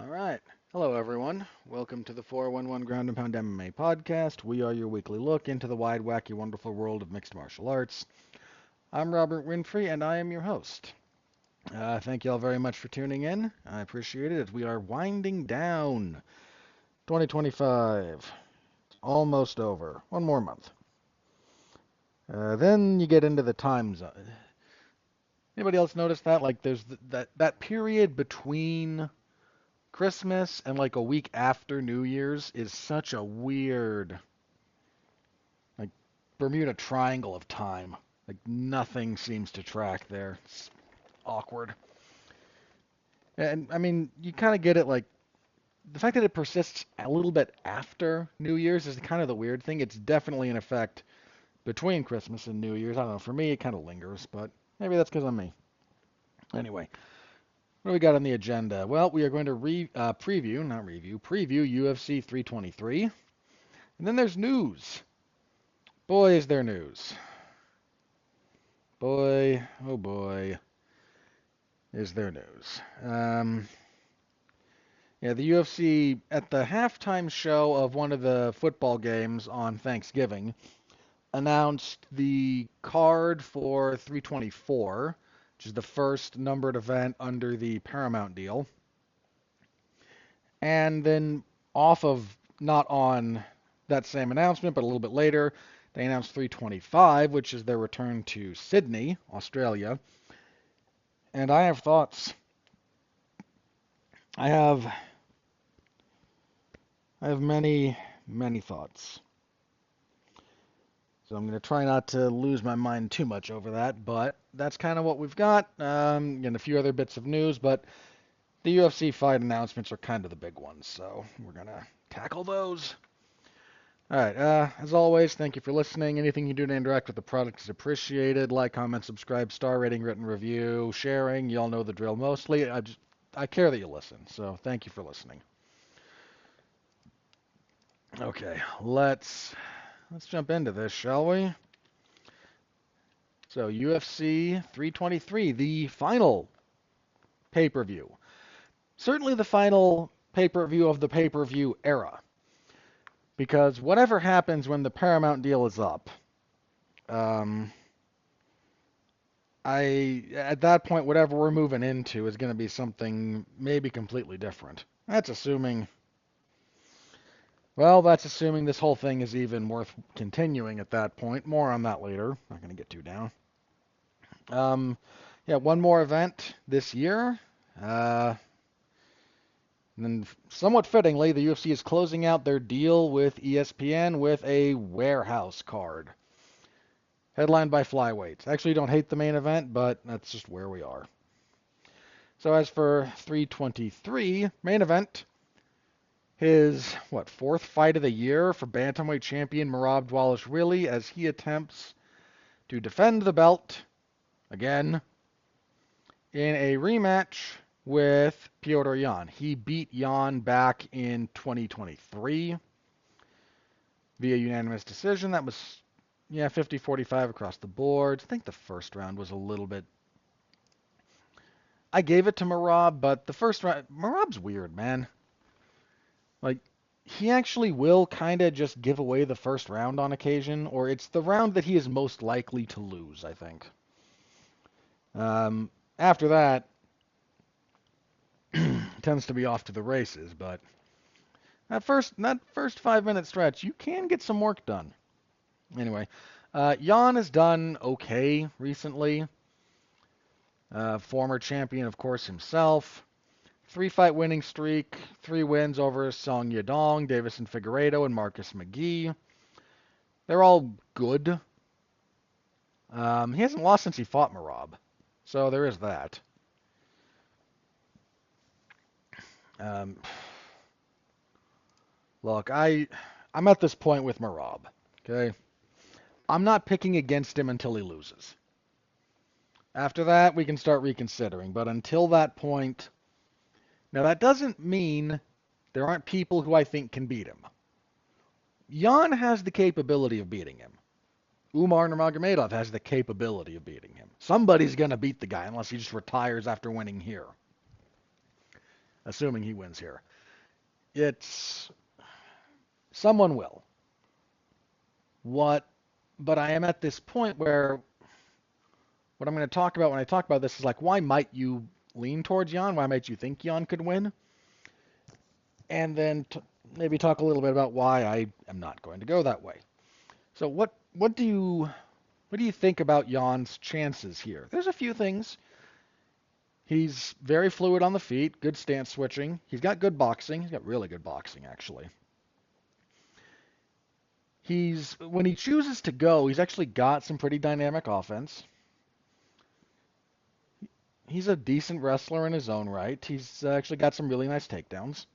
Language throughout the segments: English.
All right. Hello, everyone. Welcome to the 411 Ground and Pound MMA podcast. We are your weekly look into the wide, wacky, wonderful world of mixed martial arts. I'm Robert Winfrey, and I am your host. Thank you all very much for tuning in. I appreciate it as we are winding down 2025. It's almost over. One more month. Then you get into the time zone. Anybody else notice that? Like, there's that period between Christmas and like a week after New Year's is such a weird, like, Bermuda Triangle of time. Like, nothing seems to track there. It's awkward. And I mean, you kind of get it, like, the fact that it persists a little bit after New Year's is kind of the weird thing. It's definitely an effect between Christmas and New Year's. I don't know. For me, it kind of lingers, but maybe that's because I'm me. Anyway, what do we got on the agenda? Well, we are going to preview UFC 323. And then there's news. Boy, is there news. Boy, oh boy, is there news. The UFC, at the halftime show of one of the football games on Thanksgiving, announced the card for 324, which is the first numbered event under the Paramount deal. And then not on that same announcement, but a little bit later, they announced 325, which is their return to Sydney, Australia. And I have thoughts. I have many, many thoughts. So I'm going to try not to lose my mind too much over that, but that's kind of what we've got. And a few other bits of news, but the UFC fight announcements are kind of the big ones, so we're going to tackle those. All right, as always, thank you for listening. Anything you do to interact with the product is appreciated. Like, comment, subscribe, star rating, written review, sharing. You all know the drill mostly. I care that you listen, so thank you for listening. Okay, let's jump into this, shall we? So, UFC 323, the final pay-per-view. Certainly the final pay-per-view of the pay-per-view era. Because whatever happens when the Paramount deal is up, at that point, whatever we're moving into is going to be something maybe completely different. That's assuming this whole thing is even worth continuing at that point. More on that later. Not going to get too down. One more event this year. And then, somewhat fittingly, the UFC is closing out their deal with ESPN with a warehouse card. Headlined by flyweights. Actually, don't hate the main event, but that's just where we are. So as for 323, main event, his, fourth fight of the year for bantamweight champion Merab Dvalishvili as he attempts to defend the belt, again, in a rematch with Petr Yan. He beat Yan back in 2023 via unanimous decision. That was, 50-45 across the board. I think the first round was a little bit... I gave it to Merab, but the first round... Merab's weird, man. Like, he actually will kind of just give away the first round on occasion, or it's the round that he is most likely to lose, I think. After that, tends to be off to the races, but that first 5-minute stretch, you can get some work done. Anyway, Yan has done okay recently. Former champion, of course, himself. 3-fight winning streak, 3 wins over Song Yadong, Davison Figueiredo, and Marcus McGee. They're all good. He hasn't lost since he fought Merab, so there is that. Look, I'm at this point with Merab, okay? I'm not picking against him until he loses. After that, we can start reconsidering, but until that point... Now, that doesn't mean there aren't people who I think can beat him. Yan has the capability of beating him. Umar Nurmagomedov has the capability of beating him. Somebody's going to beat the guy unless he just retires after winning here. assuming he wins here. It's someone will. What? But I am at this point where what I'm going to talk about when I talk about this is like, why might you lean towards Jan? Why might you think Jan could win? And then maybe talk a little bit about why I am not going to go that way. So what do you think about Jan's chances here? There's a few things. He's very fluid on the feet, good stance switching. He's got good boxing. He's got really good boxing, actually. When he chooses to go, he's actually got some pretty dynamic offense. He's a decent wrestler in his own right. He's actually got some really nice takedowns.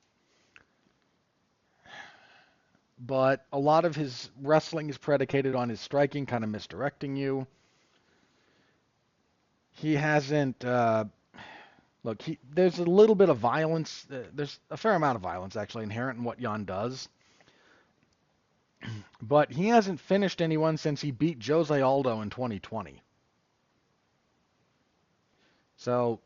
But a lot of his wrestling is predicated on his striking, kind of misdirecting you. He hasn't... Look, there's a little bit of violence. There's a fair amount of violence, actually, inherent in what Jan does. But he hasn't finished anyone since he beat Jose Aldo in 2020. So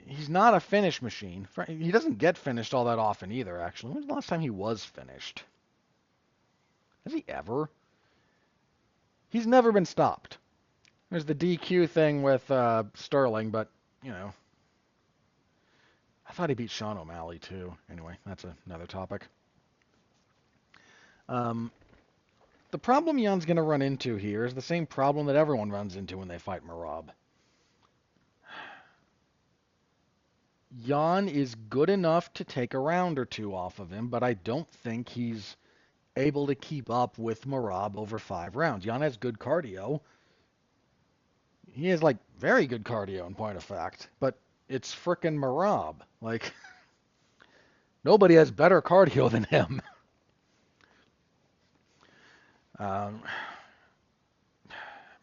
he's not a finish machine. He doesn't get finished all that often either, actually. When was the last time he was finished? Has he ever? He's never been stopped. There's the DQ thing with Sterling, but, you know. I thought he beat Sean O'Malley, too. Anyway, that's another topic. The problem Jan's going to run into here is the same problem that everyone runs into when they fight Merab. Jan is good enough to take a round or two off of him, but I don't think he's able to keep up with Merab over 5 rounds. Jan has good cardio. He has, like, very good cardio in point of fact, but it's frickin' Merab. Like, nobody has better cardio than him.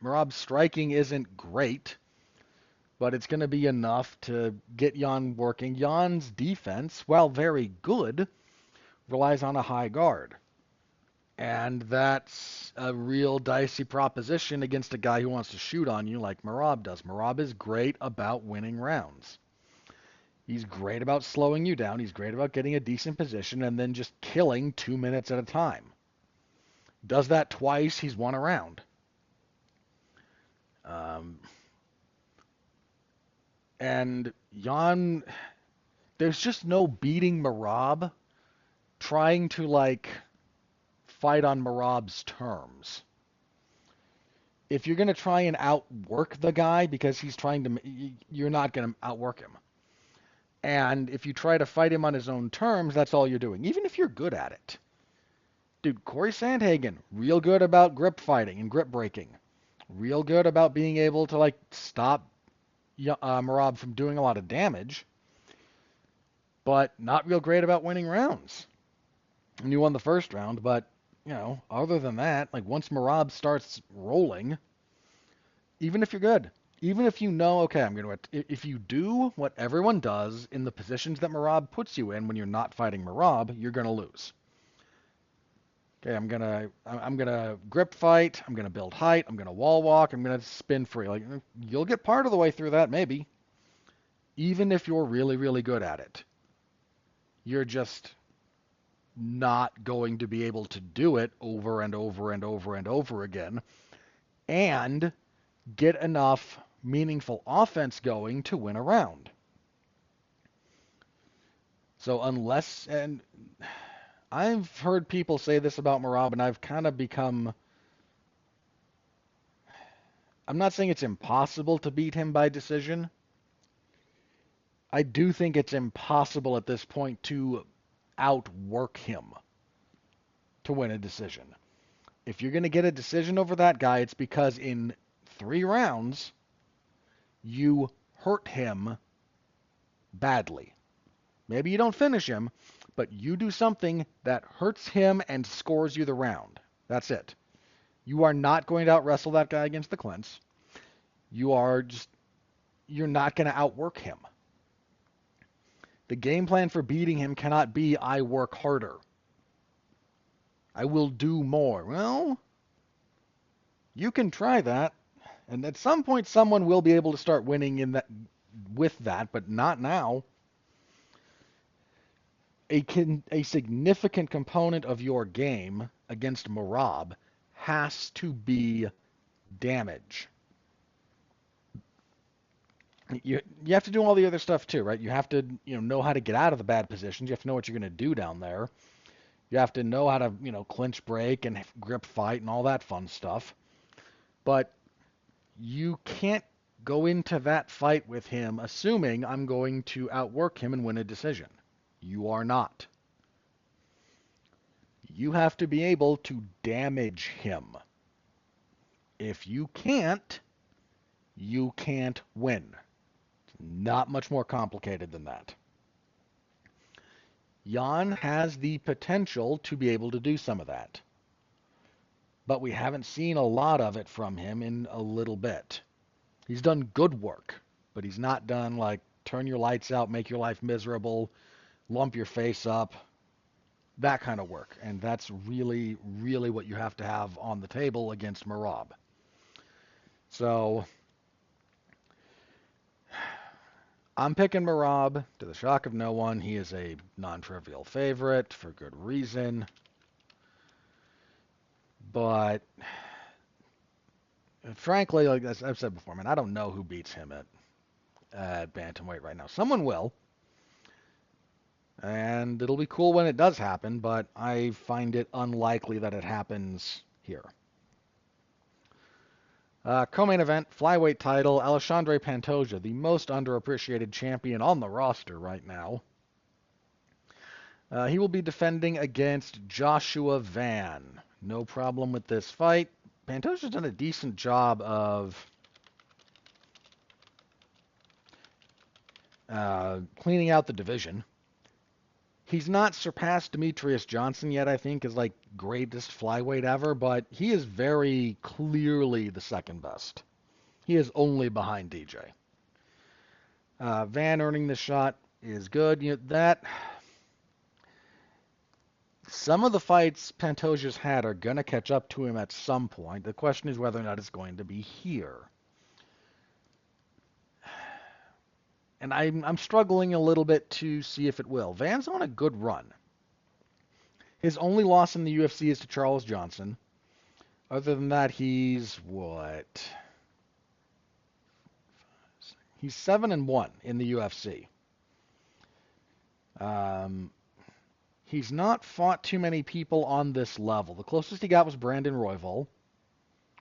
Merab's striking isn't great, but it's going to be enough to get Jan working. Jan's defense, while very good, relies on a high guard. And that's a real dicey proposition against a guy who wants to shoot on you like Merab does. Merab is great about winning rounds. He's great about slowing you down. He's great about getting a decent position and then just killing 2 minutes at a time. Does that twice, he's won a round. And Jan, there's just no beating Merab trying to, like, fight on Merab's terms. If you're going to try and outwork the guy because he's trying to, you're not going to outwork him. And if you try to fight him on his own terms, that's all you're doing, even if you're good at it. Dude, Corey Sandhagen, real good about grip fighting and grip breaking. Real good about being able to, like, stop Merab from doing a lot of damage. But not real great about winning rounds. And you won the first round, but, you know, other than that, like, once Merab starts rolling, even if you're good, even if you know, okay, if you do what everyone does in the positions that Merab puts you in when you're not fighting Merab, you're going to lose. Okay, I'm gonna grip fight, I'm gonna build height, I'm gonna wall walk, I'm gonna spin free. Like, you'll get part of the way through that, maybe. Even if you're really, really good at it. You're just not going to be able to do it over and over and over and over again and get enough meaningful offense going to win a round. So unless, and I've heard people say this about Merab, and I've kind of become, I'm not saying it's impossible to beat him by decision. I do think it's impossible at this point to outwork him to win a decision. If you're going to get a decision over that guy, it's because in 3 rounds, you hurt him badly. Maybe you don't finish him, but you do something that hurts him and scores you the round. That's it. You are not going to out-wrestle that guy against the clinch. You're not going to outwork him. The game plan for beating him cannot be, I work harder. I will do more. Well, you can try that. And at some point, someone will be able to start winning with that, but not now. a significant component of your game against Merab has to be damage. You have to do all the other stuff too, right? You have to know how to get out of the bad positions. You have to know what you're going to do down there. You have to know how to clinch break and grip fight and all that fun stuff. But you can't go into that fight with him assuming I'm going to outwork him and win a decision. You are not. You have to be able to damage him. If you can't win. Not much more complicated than that. Jan has the potential to be able to do some of that. But we haven't seen a lot of it from him in a little bit. He's done good work, but he's not done like turn your lights out, make your life miserable, lump your face up, that kind of work. And that's really, really what you have to have on the table against Merab. So I'm picking Merab to the shock of no one. He is a non-trivial favorite for good reason. But frankly, like I've said before, man, I don't know who beats him at bantamweight right now. Someone will. And it'll be cool when it does happen, but I find it unlikely that it happens here. Co-main event, flyweight title, Alexandre Pantoja, the most underappreciated champion on the roster right now. He will be defending against Joshua Van. No problem with this fight. Pantoja's done a decent job of cleaning out the division. He's not surpassed Demetrius Johnson yet, I think, as like greatest flyweight ever, but he is very clearly the second best. He is only behind DJ. Van earning the shot is good. That some of the fights Pantoja's had are going to catch up to him at some point. The question is whether or not it's going to be here. And I'm struggling a little bit to see if it will. Van's on a good run. His only loss in the UFC is to Charles Johnson. Other than that, he's what? He's 7-1 in the UFC. He's not fought too many people on this level. The closest he got was Brandon Royval,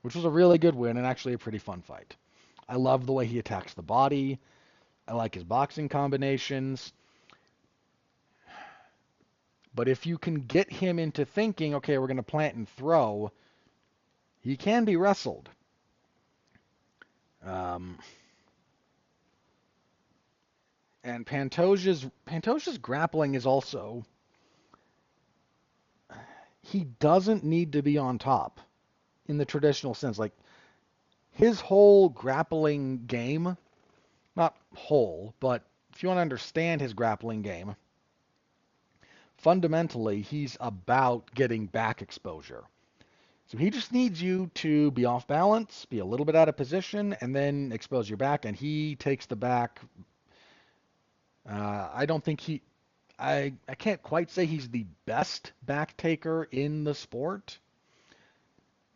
which was a really good win and actually a pretty fun fight. I love the way he attacks the body. I like his boxing combinations. But if you can get him into thinking, okay, we're going to plant and throw, he can be wrestled. And Pantoja's grappling is also, he doesn't need to be on top in the traditional sense. Like his whole grappling game, not whole, but if you want to understand his grappling game, fundamentally he's about getting back exposure. So he just needs you to be off balance, be a little bit out of position, and then expose your back, and he takes the back. I don't think I can't quite say he's the best back taker in the sport,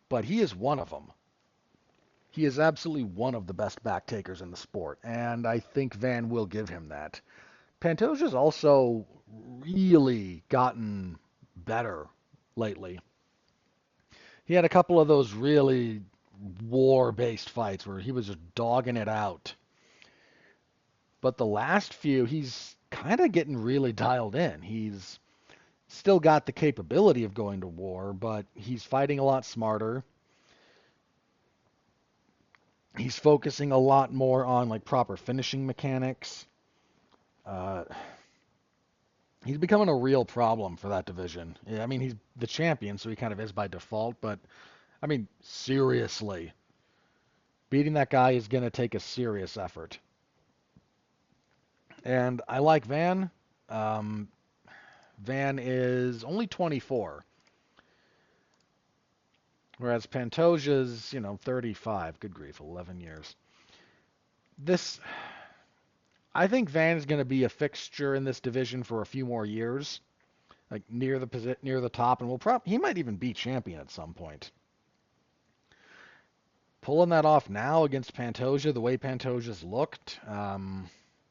but he is one of them. He is absolutely one of the best back takers in the sport, and I think Van will give him that. Pantoja's also really gotten better lately. He had a couple of those really war-based fights where he was just dogging it out. But the last few, he's kind of getting really dialed in. He's still got the capability of going to war, but he's fighting a lot smarter. He's focusing a lot more on like proper finishing mechanics. He's becoming a real problem for that division. Yeah, I mean, he's the champion, so he kind of is by default, but I mean, seriously, beating that guy is going to take a serious effort. And I like Van. Van is only 24, whereas Pantoja's, 35. Good grief, 11 years. I think Van is going to be a fixture in this division for a few more years, like near the top, and he might even be champion at some point. Pulling that off now against Pantoja, the way Pantoja's looked,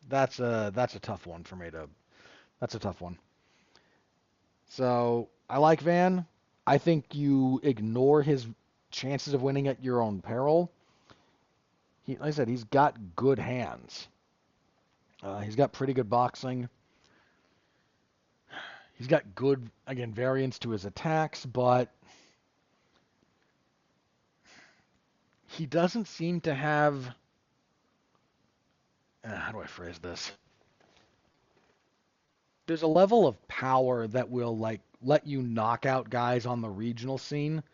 that's a tough one for me to. That's a tough one. So I like Van. I think you ignore his chances of winning at your own peril. Like I said, he's got good hands. He's got pretty good boxing. He's got good, again, variance to his attacks, but he doesn't seem to have. How do I phrase this? There's a level of power that will like let you knock out guys on the regional scene.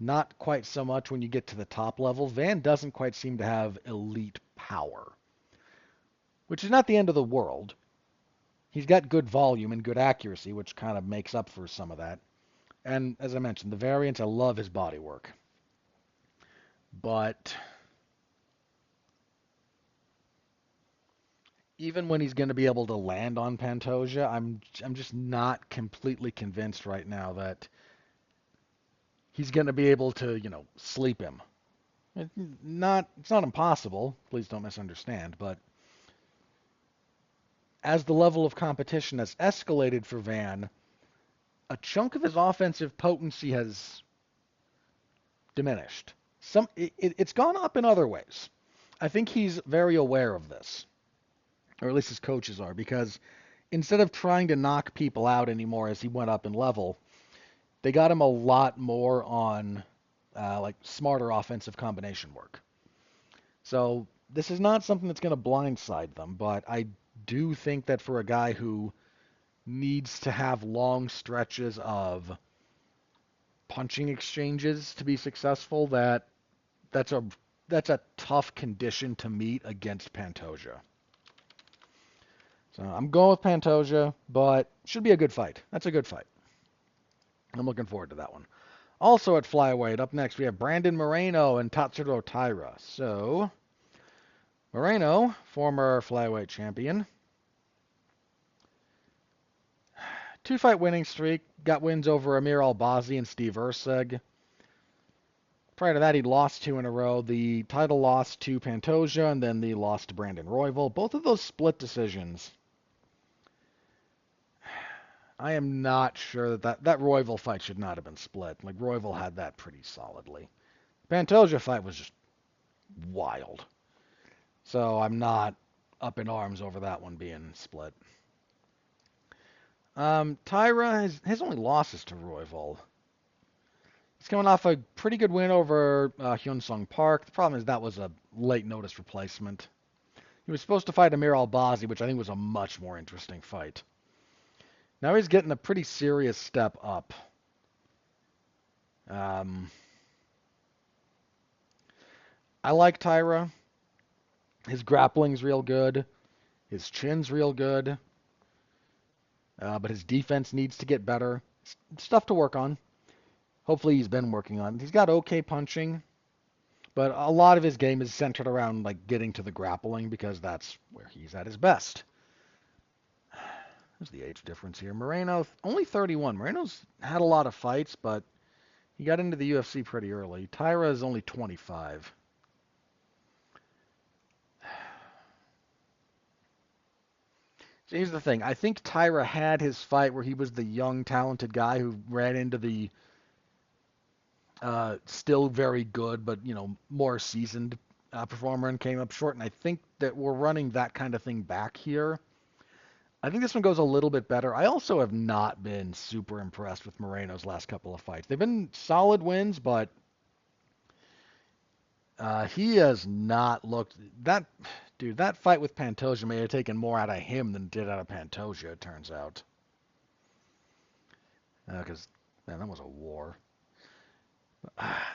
Not quite so much when you get to the top level. Van doesn't quite seem to have elite power, which is not the end of the world. He's got good volume and good accuracy, which kind of makes up for some of that. And as I mentioned, the variance, I love his body work. But even when he's going to be able to land on Pantoja, I'm just not completely convinced right now that he's going to be able to, sleep him. It's not impossible. Please don't misunderstand, but as the level of competition has escalated for Van, a chunk of his offensive potency has diminished. It's gone up in other ways. I think he's very aware of this, or at least his coaches are, because instead of trying to knock people out anymore as he went up in level, they got him a lot more on like smarter offensive combination work. So this is not something that's going to blindside them, but I do think that for a guy who needs to have long stretches of punching exchanges to be successful, that's a that's a tough condition to meet against Pantoja. So I'm going with Pantoja, but should be a good fight. That's a good fight. I'm looking forward to that one. Also at flyweight, up next we have Brandon Moreno and Tatsuro Taira. So Moreno, former flyweight champion, 2-fight winning streak, got wins over Amir Albazi and Steve Erceg. Prior to that, he'd lost 2 in a row. The title loss to Pantoja, and then the loss to Brandon Royval. Both of those split decisions. I am not sure that Royval fight should not have been split. Like, Royval had that pretty solidly. Pantoja fight was just wild. So I'm not up in arms over that one being split. Taira, his only losses to Royval. He's coming off a pretty good win over Hyun Sung Park. The problem is that was a late notice replacement. He was supposed to fight Amir Albazi, which I think was a much more interesting fight. Now he's getting a pretty serious step up. I like Taira. His grappling's real good. His chin's real good. But his defense needs to get better. Stuff to work on. Hopefully he's been working on it. He's got okay punching, but a lot of his game is centered around like getting to the grappling because that's where he's at his best. There's the age difference here. Moreno, only 31. Moreno's had a lot of fights, but he got into the UFC pretty early. Taira is only 25. So here's the thing. I think Taira had his fight where he was the young, talented guy who ran into the still very good, but more seasoned performer and came up short. And I think that we're running that kind of thing back here. I think this one goes a little bit better. I also have not been super impressed with Moreno's last couple of fights. They've been solid wins, but he has not looked that. Dude, that fight with Pantoja may have taken more out of him than it did out of Pantoja, it turns out. Because, man, that was a war.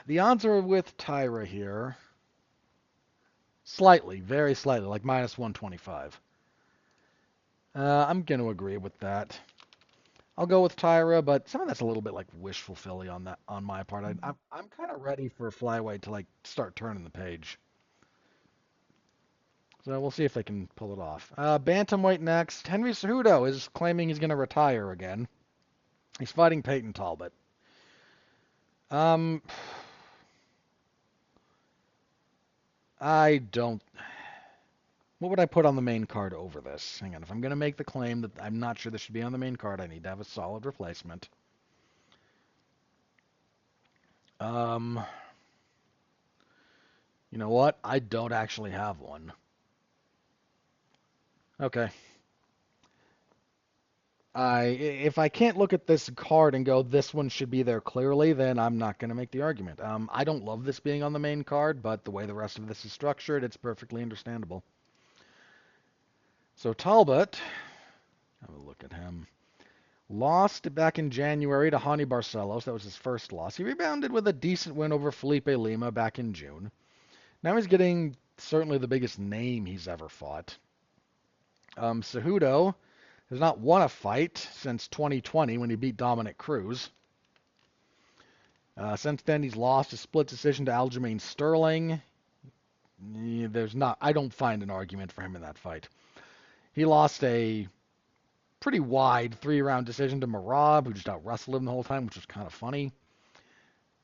The odds are with Taira here. Slightly, very slightly, like minus 125. I'm going to agree with that. I'll go with Taira, but some of that's a little bit like wishful Philly on my part. I'm kind of ready for flyweight to like start turning the page. So we'll see if they can pull it off. Bantamweight next. Henry Cejudo is claiming he's going to retire again. He's fighting Peyton Talbot. I don't. What would I put on the main card over this? Hang on. If I'm going to make the claim that I'm not sure this should be on the main card, I need to have a solid replacement. You know what? I don't actually have one. Okay. If I can't look at this card and go, this one should be there clearly, then I'm not going to make the argument. I don't love this being on the main card, but the way the rest of this is structured, it's perfectly understandable. So Talbot, have a look at him. Lost back in January to Hani Barcelos. That was his first loss. He rebounded with a decent win over Felipe Lima back in June. Now he's getting certainly the biggest name he's ever fought. Cejudo has not won a fight since 2020 when he beat Dominic Cruz. Since then, he's lost a split decision to Aljamain Sterling. I don't find an argument for him in that fight. He lost a pretty wide 3-round decision to Merab, who just out-wrestled him the whole time, which was kind of funny.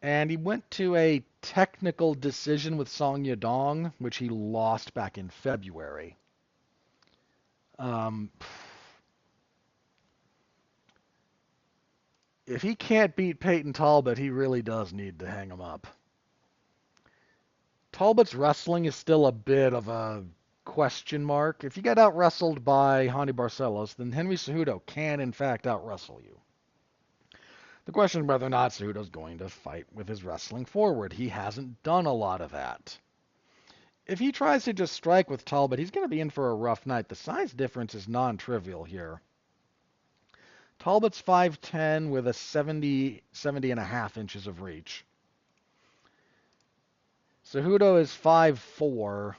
And he went to a technical decision with Song Yadong, which he lost back in February. If he can't beat Peyton Talbot, he really does need to hang him up. Talbot's wrestling is still a bit of a question mark. If you get out-wrestled by Hani Barcelos, then Henry Cejudo can, in fact, out-wrestle you. The question is whether or not Cejudo's going to fight with his wrestling forward. He hasn't done a lot of that. If he tries to just strike with Talbot, he's going to be in for a rough night. The size difference is non-trivial here. Talbot's 5'10 with a 70 and a half inches of reach. Cejudo is 5'4".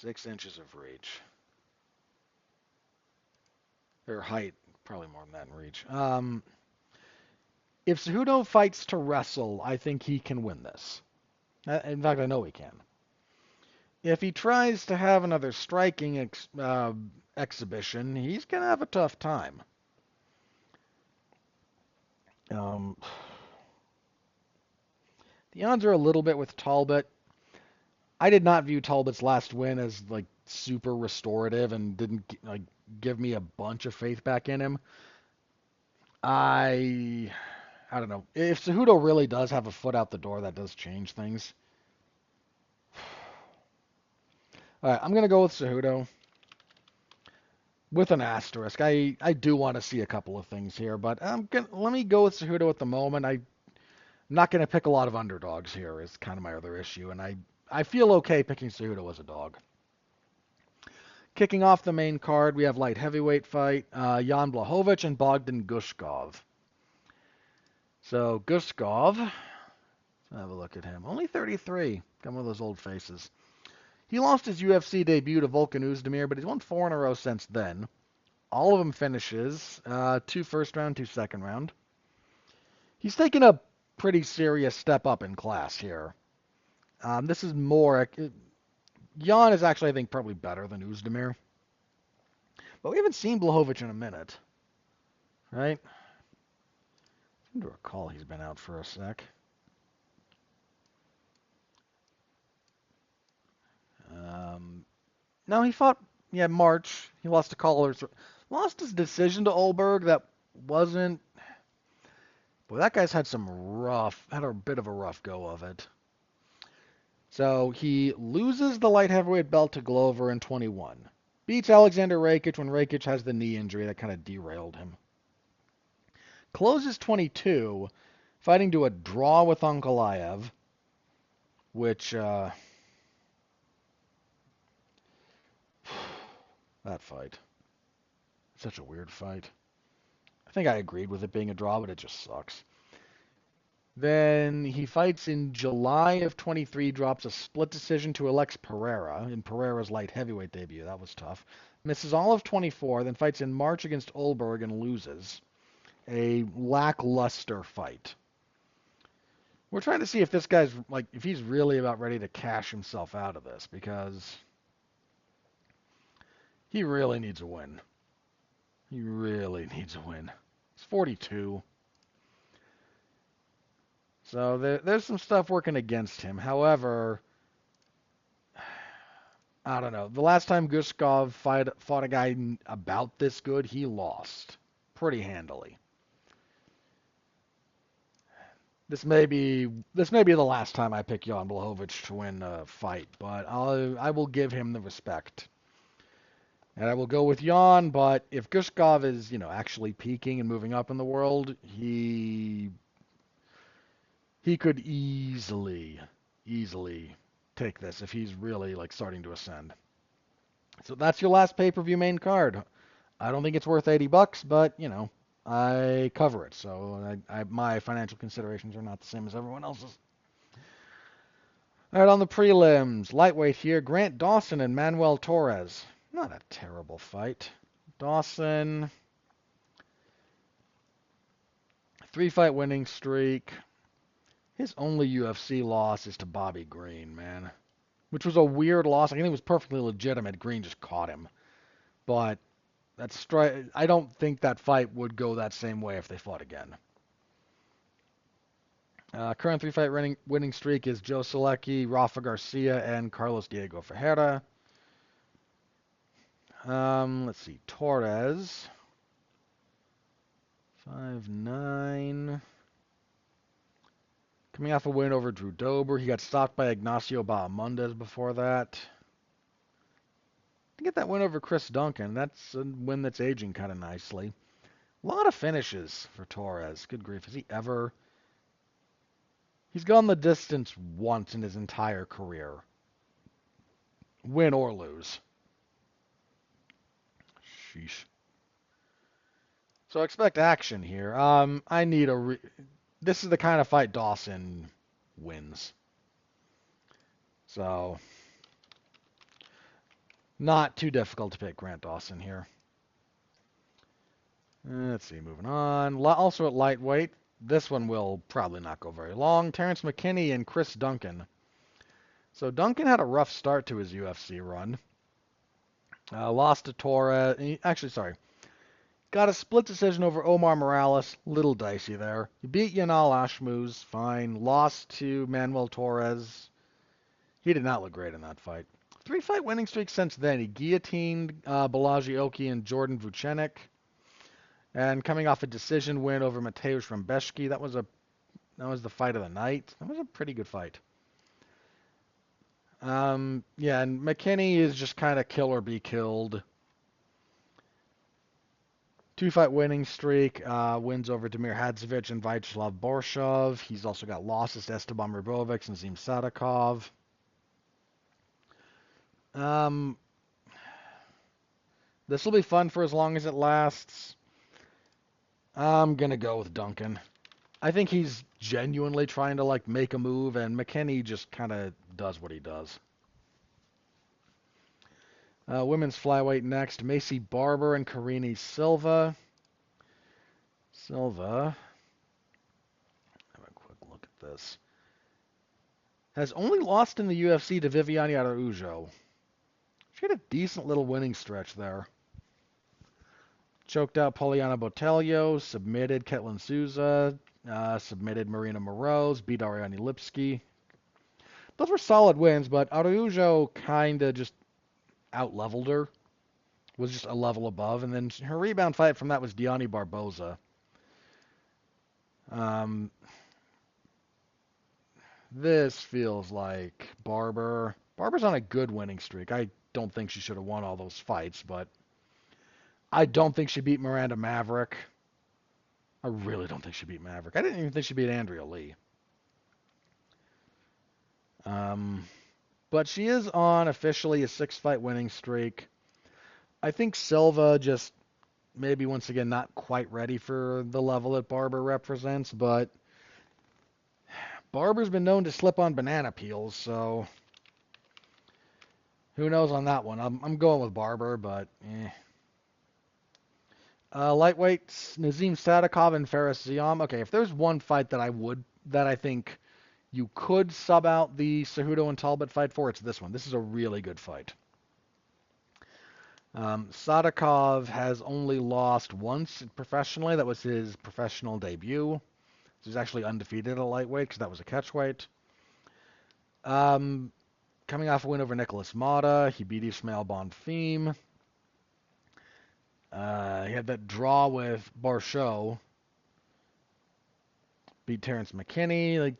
6 inches of reach. Or height, probably more than that in reach. If Cejudo fights to wrestle, I think he can win this. In fact, I know he can. If he tries to have another striking exhibition, he's going to have a tough time. The odds are a little bit with Talbot. I did not view Talbot's last win as like super restorative and didn't like give me a bunch of faith back in him. I don't know. If Cejudo really does have a foot out the door, that does change things. All right, I'm going to go with Cejudo with an asterisk. I do want to see a couple of things here, but let me go with Cejudo at the moment. I'm not going to pick a lot of underdogs here is kind of my other issue, and I feel okay picking Cejudo as a dog. Kicking off the main card, we have light heavyweight fight, Jan Blachowicz and Bogdan Gushkov. So Gushkov, let's have a look at him. Only 33. Got one of those old faces. He lost his UFC debut to Volkan Oezdemir, but he's won 4 in a row since then. All of them finishes, 2 first round, 2 second round. He's taken a pretty serious step up in class here. This is more... Jan is actually, I think, probably better than Oezdemir. But we haven't seen Blachowicz in a minute. Right? I seem to recall he's been out for a sec. No, he fought, March. He lost to Collars. Lost his decision to Olberg. That wasn't... Boy, that guy's had a bit of a rough go of it. So he loses the light heavyweight belt to Glover in 21. Beats Alexander Rakic when Rakic has the knee injury that kind of derailed him. Closes 22, fighting to a draw with Ankalaev, which... that fight. Such a weird fight. I think I agreed with it being a draw, but it just sucks. Then he fights in July of 23, drops a split decision to Alex Pereira in Pereira's light heavyweight debut. That was tough. Misses all of 24, then fights in March against Olberg and loses. A lackluster fight. We're trying to see if this guy's, like, if he's really about ready to cash himself out of this, because he really needs a win. He really needs a win. He's 42. So there's some stuff working against him. However, I don't know. The last time Guskov fought a guy about this good, he lost pretty handily. This may be the last time I pick Jan Blachowicz to win a fight, but I will give him the respect. And I will go with Jan, but if Guskov is, actually peaking and moving up in the world, he could easily take this if he's really like starting to ascend. So that's your last pay-per-view main card. I don't think it's worth $80, but I cover it, so my financial considerations are not the same as everyone else's. All right, on the prelims, lightweight here, Grant Dawson and Manuel Torres. Not a terrible fight. Dawson, 3-fight winning streak. His only UFC loss is to Bobby Green, man. Which was a weird loss. I think it was perfectly legitimate. Green just caught him. But I don't think that fight would go that same way if they fought again. Current 3-fight winning streak is Joe Selecki, Rafa Garcia, and Carlos Diego Ferreira. Let's see. Torres. 5'9". Coming off a win over Drew Dober. He got stopped by Ignacio Bahamondes before that. To get that win over Chris Duncan, that's a win that's aging kind of nicely. A lot of finishes for Torres. Good grief. Has he ever... He's gone the distance once in his entire career. Win or lose. Sheesh. So expect action here. I need this is the kind of fight Dawson wins. So, not too difficult to pick Grant Dawson here. Let's see, moving on. Also at lightweight, this one will probably not go very long. Terrence McKinney and Chris Duncan. So Duncan had a rough start to his UFC run. Lost to Torres. Got a split decision over Omar Morales. Little dicey there. He beat Yanal Ashmuz. Fine. Lost to Manuel Torres. He did not look great in that fight. 3-fight winning streak since then. He guillotined Balaji Oki and Jordan Vucenic. And coming off a decision win over Mateusz Rembeszki. That was the fight of the night. That was a pretty good fight. And McKinney is just kind of kill or be killed. 2-fight winning streak, wins over Damir Hadzovic and Vyacheslav Borshov. He's also got losses to Esteban Ribovic and Zim Sadakov. This will be fun for as long as it lasts. I'm going to go with Duncan. I think he's genuinely trying to make a move, and McKinney just kind of does what he does. Women's flyweight next, Macy Barber and Karine Silva. Silva, have a quick look at this. Has only lost in the UFC to Viviane Araújo. She had a decent little winning stretch there. Choked out Poliana Botelho, submitted Ketlin Souza, submitted Marina Moroz, beat Ariane Lipski. Those were solid wins, but Araújo kind of just out-leveled her. Was just a level above. And then her rebound fight from that was Diani Barboza. This feels like Barber's on a good winning streak. I don't think she should have won all those fights, but I don't think she beat Miranda Maverick. I really don't think she beat Maverick. I didn't even think she beat Andrea Lee. But she is on officially a 6-fight winning streak. I think Silva just maybe once again not quite ready for the level that Barber represents, but Barber's been known to slip on banana peels, so who knows on that one. I'm going with Barber, but lightweights, Nazim Sadikov and Faris Ziam. Okay, if there's one fight that I think you could sub out the Cejudo and Talbot fight for, it's this one. This is a really good fight. Sadikov has only lost once professionally. That was his professional debut. He was actually undefeated at lightweight because that was a catchweight. Coming off a win over Nicholas Mata, he beat Ismail Bonfim. He had that draw with Barchot. Beat Terrence McKinney. Like,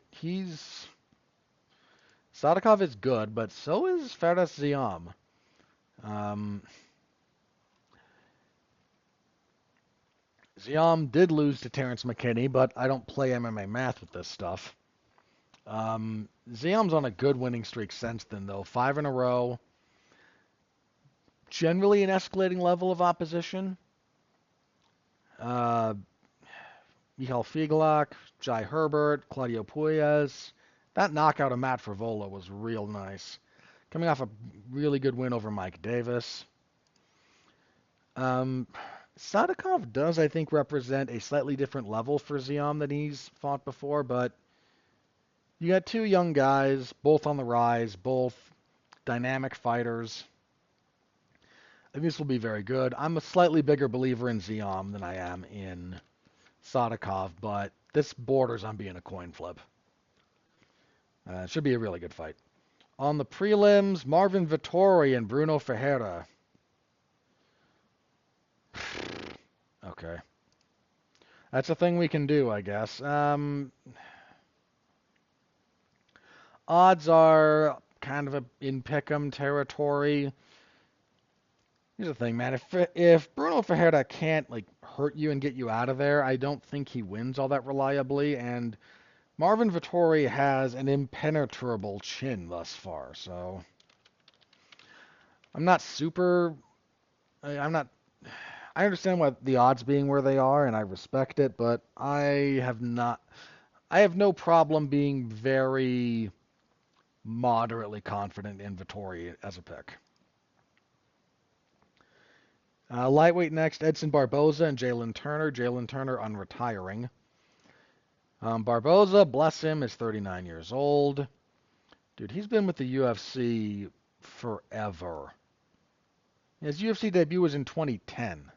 Sadikov is good, but so is Fares Ziam. Ziam did lose to Terrence McKinney, but I don't play MMA math with this stuff. Ziam's on a good winning streak since then, though. 5 in a row. Generally an escalating level of opposition. Michal Figlak, Jai Herbert, Claudio Puelles. That knockout of Matt Frivola was real nice. Coming off a really good win over Mike Davis. Sadikov does, I think, represent a slightly different level for Ziam than he's fought before, but you got two young guys, both on the rise, both dynamic fighters. I think this will be very good. I'm a slightly bigger believer in Ziam than I am in Sadikov, but this borders on being a coin flip. It should be a really good fight. On the prelims, Marvin Vettori and Bruno Ferreira. Okay. That's a thing we can do, I guess. Odds are kind of in pick'em territory. Here's the thing, man. If Bruno Ferreira can't hurt you and get you out of there, I don't think he wins all that reliably. And Marvin Vettori has an impenetrable chin thus far, so I'm not super. I'm not. I understand what the odds being where they are, and I respect it, but I have no problem being very moderately confident in Vettori as a pick. Lightweight next, Edson Barboza and Jalen Turner. Jalen Turner unretiring. Barboza, bless him, is 39 years old. Dude, he's been with the UFC forever. His UFC debut was in 2010.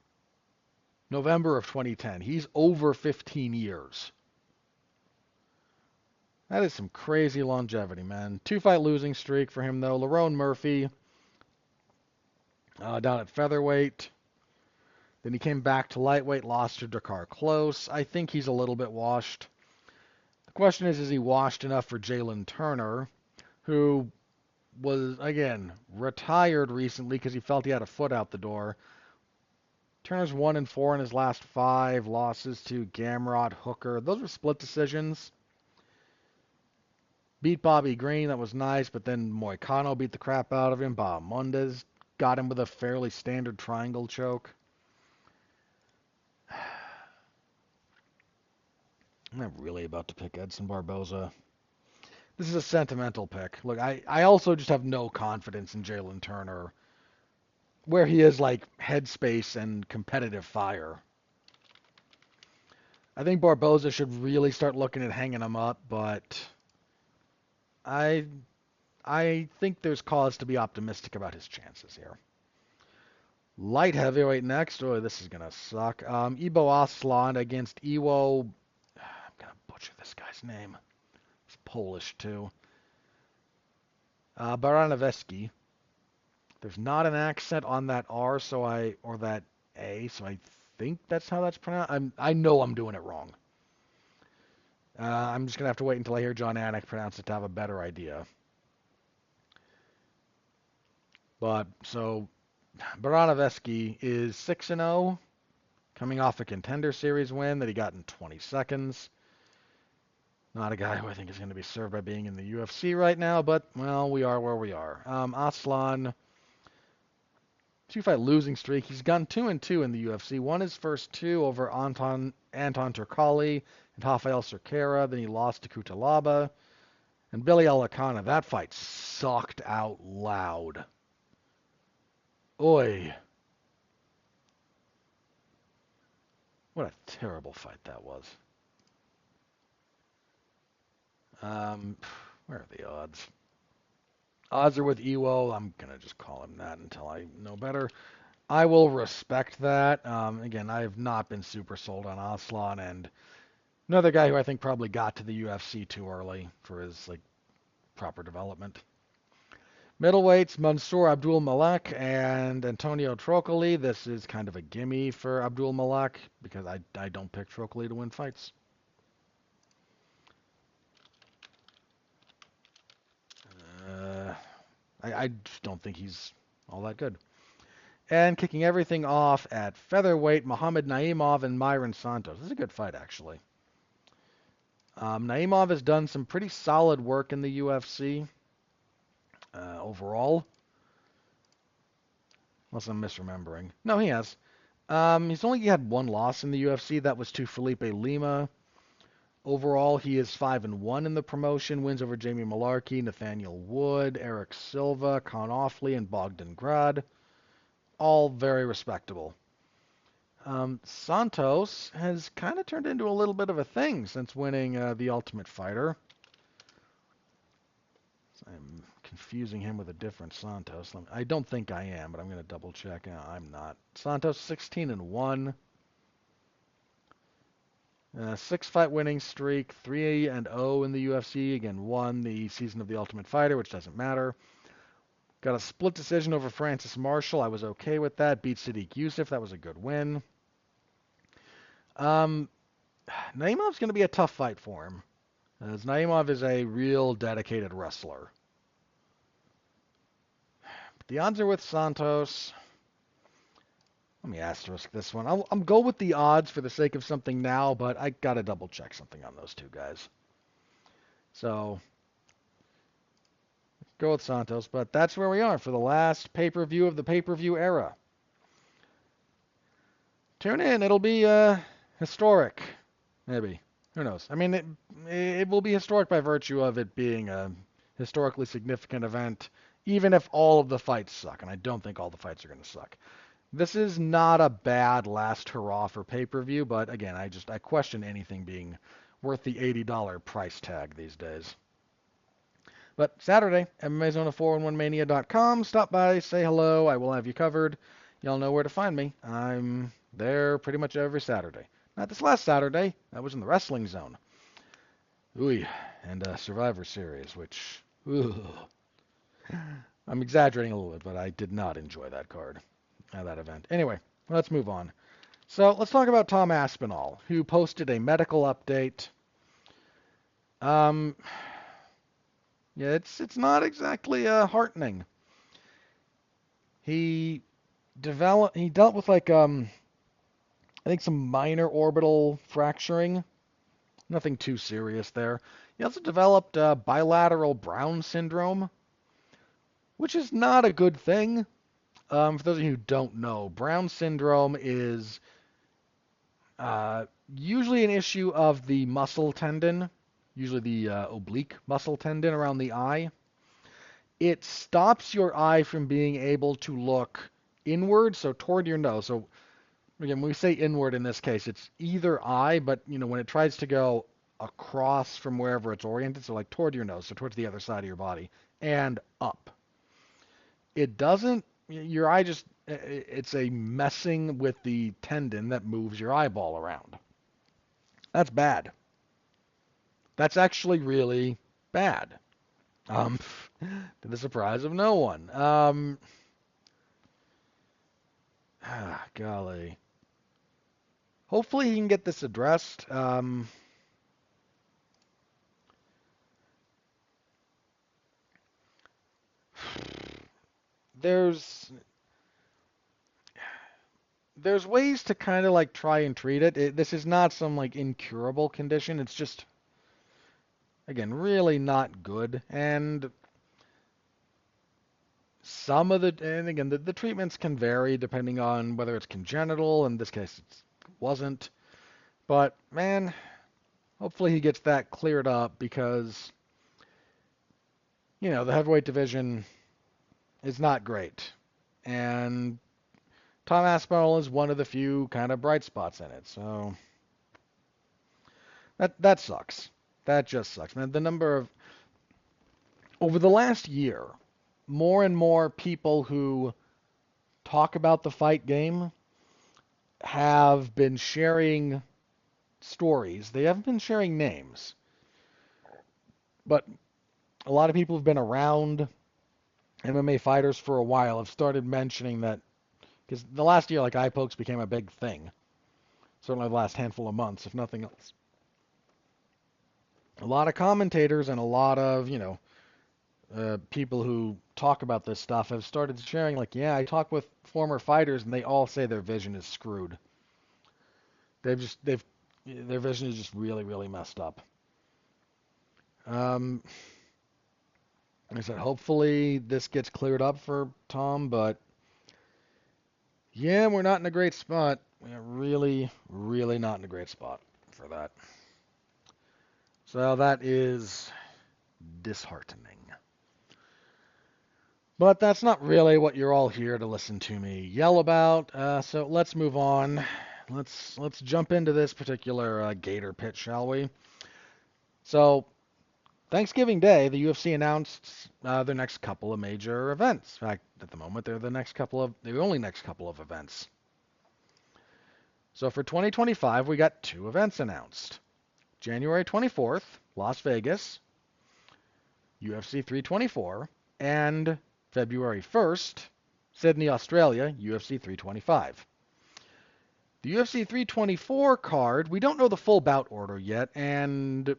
November of 2010. He's over 15 years. That is some crazy longevity, man. 2-fight losing streak for him, though. Lerone Murphy down at featherweight. Then he came back to lightweight, lost to Dakar Close. I think he's a little bit washed. The question is he washed enough for Jalen Turner, who was, again, retired recently because he felt he had a foot out the door. Turner's 1-4 in his last 5 losses to Gamrot, Hooker. Those were split decisions. Beat Bobby Green, that was nice, but then Moicano beat the crap out of him. Bahamondes got him with a fairly standard triangle choke. I'm not really about to pick Edson Barboza. This is a sentimental pick. Look, I also just have no confidence in Jalen Turner, where he is headspace and competitive fire. I think Barboza should really start looking at hanging him up, but I think there's cause to be optimistic about his chances here. Light heavyweight next. Oh, this is going to suck. Ibo Aslan against Iwo. I'm going to butcher this guy's name. He's Polish, too. Baranoveski. There's not an accent on that R, or that A, so I think that's how that's pronounced. I know I'm doing it wrong. I'm just going to have to wait until I hear John Anik pronounce it to have a better idea. But, so, Baranoveski is 6-0, coming off a Contender Series win that he got in 20 seconds. Not a guy who I think is going to be served by being in the UFC right now, but, well, we are where we are. Aslan, 2-fight losing streak. He's gone 2-2 in the UFC. Won his first 2 over Anton Turkali and Rafael Cerqueira. Then he lost to Kutalaba and Billy Alakana. That fight sucked out loud. Oi. What a terrible fight that was. Um, where are the odds? Odds are with Ewo. I'm gonna just call him that until I know better. I will respect that. Again, I have not been super sold on Aslan, and another guy who I think probably got to the UFC too early for his like proper development. Middleweights, Mansour Abdul Malek and Antonio Trocoli. This is kind of a gimme for Abdul Malek because I don't pick Trocoli to win fights. Uh, I just don't think he's all that good. And kicking everything off at featherweight, Muhammad Naimov and Myron Santos. This is a good fight, actually. Naimov has done some pretty solid work in the UFC overall, unless I'm misremembering. No, he has. He's only had one loss in the UFC. That was to Felipe Lima. Overall, he is 5-1 in the promotion. Wins over Jamie Malarkey, Nathaniel Wood, Eric Silva, Con Offley, and Bogdan Grad. All very respectable. Santos has kind of turned into a little bit of a thing since winning the Ultimate Fighter. I'm confusing him with a different Santos. I don't think I am, but I'm going to double check. No, I'm not. Santos 16-1. 6-fight winning streak, 3-0 in the UFC. Again, won the season of the Ultimate Fighter, which doesn't matter. Got a split decision over Francis Marshall. I was okay with that. Beat Sadiq Youssef. That was a good win. Naimov's going to be a tough fight for him, as Naimov is a real dedicated wrestler. But the odds are with Santos. Let me asterisk this one. I'll go with the odds for the sake of something now, but I got to double check something on those two guys. So, go with Santos, but that's where we are for the last pay-per-view of the pay-per-view era. Tune in. It'll be historic, maybe. Who knows? I mean, it will be historic by virtue of it being a historically significant event, even if all of the fights suck, and I don't think all the fights are going to suck. This is not a bad last hurrah for pay-per-view, but again, I question anything being worth the $80 price tag these days. But Saturday, MMA Zone 411mania.com. Stop by, say hello. I will have you covered. Y'all know where to find me. I'm there pretty much every Saturday. Not this last Saturday. That was in the Wrestling Zone. Ooh, and Survivor Series, which, ooh. I'm exaggerating a little bit, but I did not enjoy that card. That event. Anyway, let's move on. So let's talk about Tom Aspinall, who posted a medical update. Yeah, it's not exactly heartening. He dealt with like I think some minor orbital fracturing. Nothing too serious there. He also developed bilateral Brown syndrome, which is not a good thing. For those of you who don't know, Brown syndrome is usually an issue of the muscle tendon, usually the oblique muscle tendon around the eye. It stops your eye from being able to look inward, so toward your nose. So again, when we say inward in this case, it's either eye, but when it tries to go across from wherever it's oriented, so like toward your nose, so towards the other side of your body, and up. It doesn't, your eye just, it's a messing with the tendon that moves your eyeball around. That's bad. That's actually really bad. To the surprise of no one. Golly. Hopefully he can get this addressed. There's ways to kind of like try and treat it. This is not some like incurable condition. It's just, again, really not good. And again, the treatments can vary depending on whether it's congenital. In this case, it wasn't. But man, hopefully he gets that cleared up because, the heavyweight division is not great. And Tom Aspinall is one of the few kind of bright spots in it. So that sucks. That just sucks, man. The number of over the last year, more and more people who talk about the fight game have been sharing stories. They haven't been sharing names, but a lot of people who've been around MMA fighters for a while have started mentioning that because the last year, like eye pokes became a big thing. Certainly the last handful of months, if nothing else. A lot of commentators and a lot of, people who talk about this stuff have started sharing, like, yeah, I talk with former fighters and they all say their vision is screwed. Their vision is just really, really messed up. Like I said, hopefully this gets cleared up for Tom, but yeah, we're not in a great spot. We're really, really not in a great spot for that. So that is disheartening. But that's not really what you're all here to listen to me yell about. So let's move on. Let's jump into this particular Gator pit, shall we? So Thanksgiving Day, the UFC announced their next couple of major events. In fact, at the moment, they're the only next couple of events. So for 2025, we got two events announced. January 24th, Las Vegas, UFC 324, and February 1st, Sydney, Australia, UFC 325. The UFC 324 card, we don't know the full bout order yet, and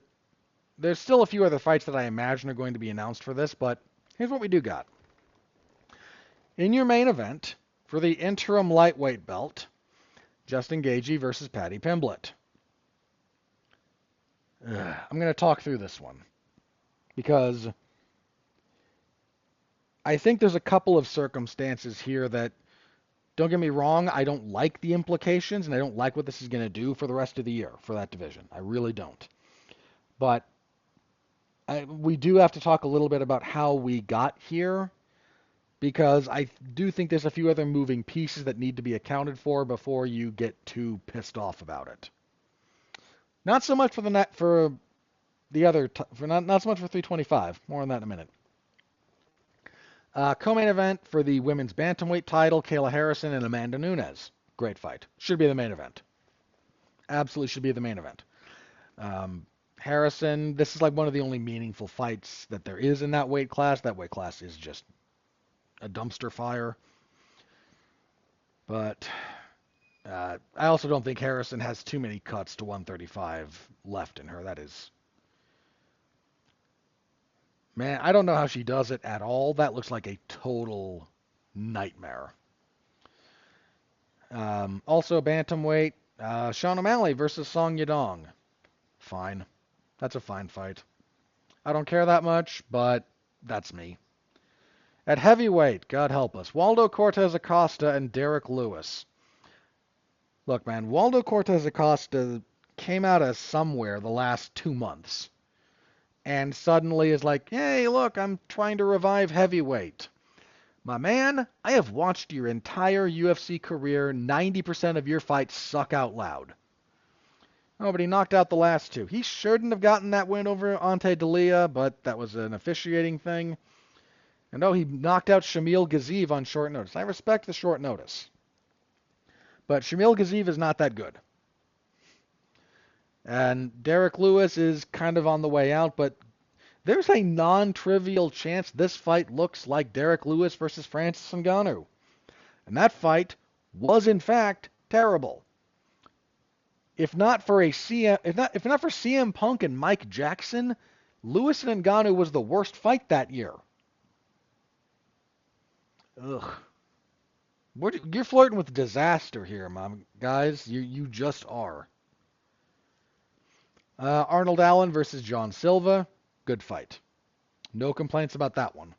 there's still a few other fights that I imagine are going to be announced for this, but here's what we do got. In your main event, for the interim lightweight belt, Justin Gaethje versus Paddy Pimblett. I'm going to talk through this one because I think there's a couple of circumstances here that, don't get me wrong, I don't like the implications and I don't like what this is going to do for the rest of the year for that division. I really don't. But we do have to talk a little bit about how we got here because I do think there's a few other moving pieces that need to be accounted for before you get too pissed off about it. Not so much for not so much for 325. More on that in a minute. Co-main event for the women's bantamweight title, Kayla Harrison and Amanda Nunes. Great fight. Should be the main event. Absolutely should be the main event. Harrison, this is like one of the only meaningful fights that there is in that weight class. That weight class is just a dumpster fire. But I also don't think Harrison has too many cuts to 135 left in her. That is... Man, I don't know how she does it at all. That looks like a total nightmare. Also, bantamweight, Sean O'Malley versus Song Yadong. Fine. That's a fine fight. I don't care that much, but that's me. At heavyweight, God help us, Waldo Cortez Acosta and Derek Lewis. Look, man, Waldo Cortez Acosta came out of somewhere the last 2 months and suddenly is like, hey, look, I'm trying to revive heavyweight. My man, I have watched your entire UFC career. 90% of your fights suck out loud. Oh, but he knocked out the last two. He shouldn't have gotten that win over Ante D'Elia, but that was an officiating thing. And oh, he knocked out Shamil Gaziev on short notice. I respect the short notice. But Shamil Gaziev is not that good. And Derek Lewis is kind of on the way out, but there's a non-trivial chance this fight looks like Derek Lewis versus Francis Ngannou. And that fight was, in fact, terrible. If not for CM Punk and Mike Jackson, Lewis and Ngannou was the worst fight that year. Ugh. You're flirting with disaster here, mom, guys. You just are. Arnold Allen versus John Silva. Good fight. No complaints about that one.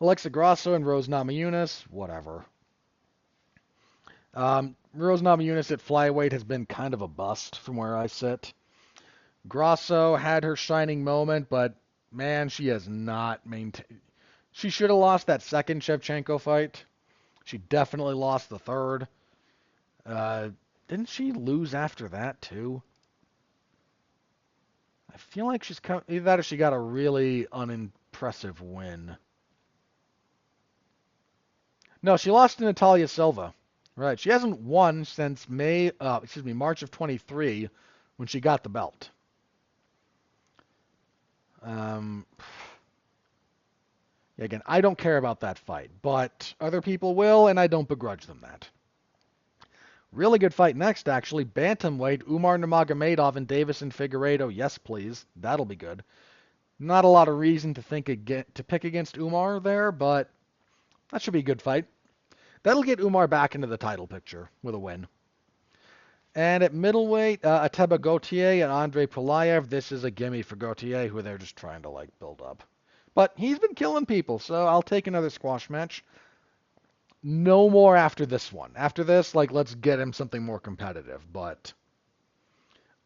Alexa Grasso and Rose Namajunas. Whatever. Rose Namajunas at flyweight has been kind of a bust from where I sit. Grasso had her shining moment, but man, she has not maintained. She should have lost that second Shevchenko fight. She definitely lost the third. Didn't she lose after that too? I I feel like she's either that or she got a really unimpressive win. No, she lost to Natalia Silva. Right. She hasn't won since March of 23 when she got the belt. Um, Again, I don't care about that fight, but other people will, and I don't begrudge them that. Really good fight next, actually. Bantamweight, Umar Nurmagomedov and Davison Figueiredo. Yes, please. That'll be good. Not a lot of reason to pick against Umar there, but that should be a good fight. That'll get Umar back into the title picture with a win. And at middleweight, Ateba Gautier and Andre Pulayev. This is a gimme for Gautier, who they're just trying to build up. But he's been killing people, so I'll take another squash match. No more after this one. After this, let's get him something more competitive. But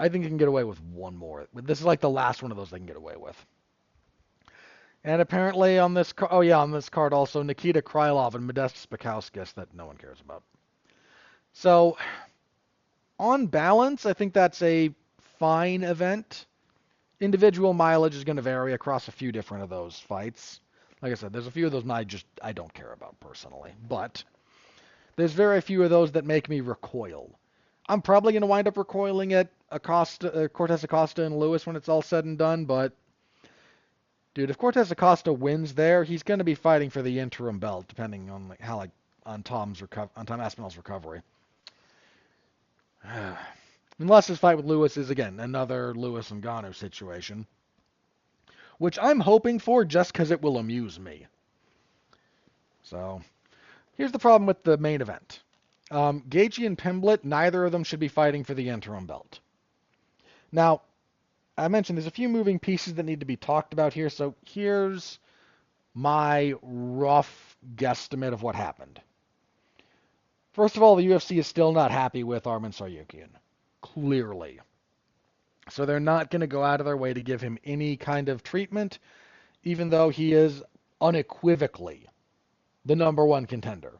I think he can get away with one more. This is the last one of those they can get away with. And apparently on this card also, Nikita Krylov and Modestas Bukauskas that no one cares about. So, on balance, I think that's a fine event. Individual mileage is going to vary across a few different of those fights. Like I said, there's a few of those I don't care about personally. But there's very few of those that make me recoil. I'm probably going to wind up recoiling at Cortez Acosta and Lewis when it's all said and done, but dude, if Cortez Acosta wins there, he's going to be fighting for the interim belt, depending on on Tom Aspinall's recovery. Unless his fight with Lewis is again another Lewis and Ngannou situation, which I'm hoping for just because it will amuse me. So, here's the problem with the main event. Gaethje and Pimblett, neither of them should be fighting for the interim belt. Now, I mentioned there's a few moving pieces that need to be talked about here, so here's my rough guesstimate of what happened. First of all, the UFC is still not happy with Arman Tsarukyan. Clearly. So they're not going to go out of their way to give him any kind of treatment, even though he is unequivocally the number one contender.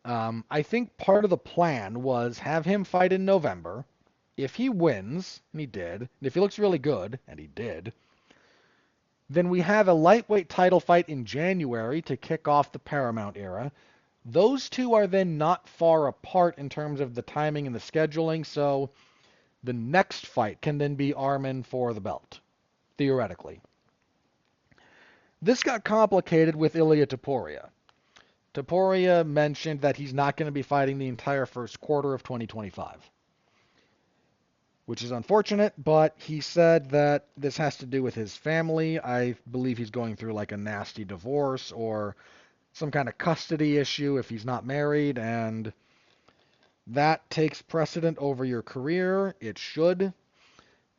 I think part of the plan was have him fight in November. If he wins, and he did, and if he looks really good, and he did, then we have a lightweight title fight in January to kick off the Paramount era. Those two are then not far apart in terms of the timing and the scheduling, so the next fight can then be Arman for the belt, theoretically. This got complicated with Ilia Topuria. Topuria mentioned that he's not going to be fighting the entire first quarter of 2025, which is unfortunate, but he said that this has to do with his family. I believe he's going through a nasty divorce or some kind of custody issue if he's not married, and that takes precedent over your career. It should.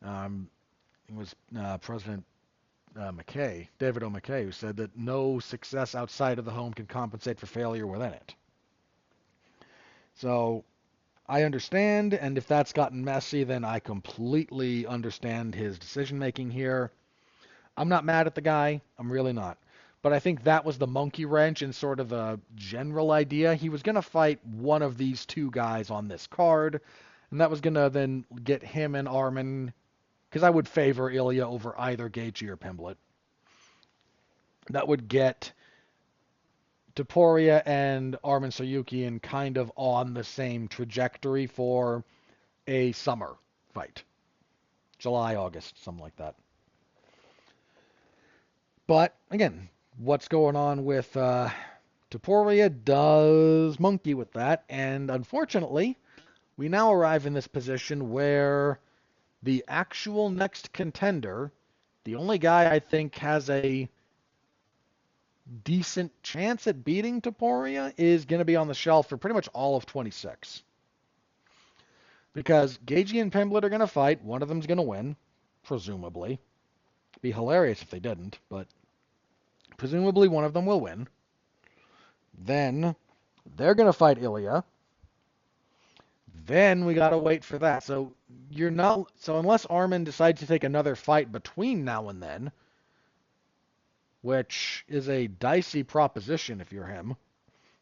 It was President David O. McKay, who said that no success outside of the home can compensate for failure within it. So I understand, and if that's gotten messy, then I completely understand his decision-making here. I'm not mad at the guy. I'm really not. But I think that was the monkey wrench in sort of a general idea. He was going to fight one of these two guys on this card, and that was going to then get him and Arman, because I would favor Ilia over either Gaethje or Pimblett. That would get Topuria and Arman Tsarukyan kind of on the same trajectory for a summer fight. July, August, something like that. But, again, what's going on with Topuria does monkey with that, and unfortunately, we now arrive in this position where the actual next contender, the only guy I think has a decent chance at beating Topuria, is going to be on the shelf for pretty much all of 26. Because Gaethje and Pimblett are going to fight. One of them's going to win, presumably. It'd be hilarious if they didn't, but presumably one of them will win. Then they're going to fight Ilia. Then we got to wait for that. So unless Arman decides to take another fight between now and then, which is a dicey proposition if you're him,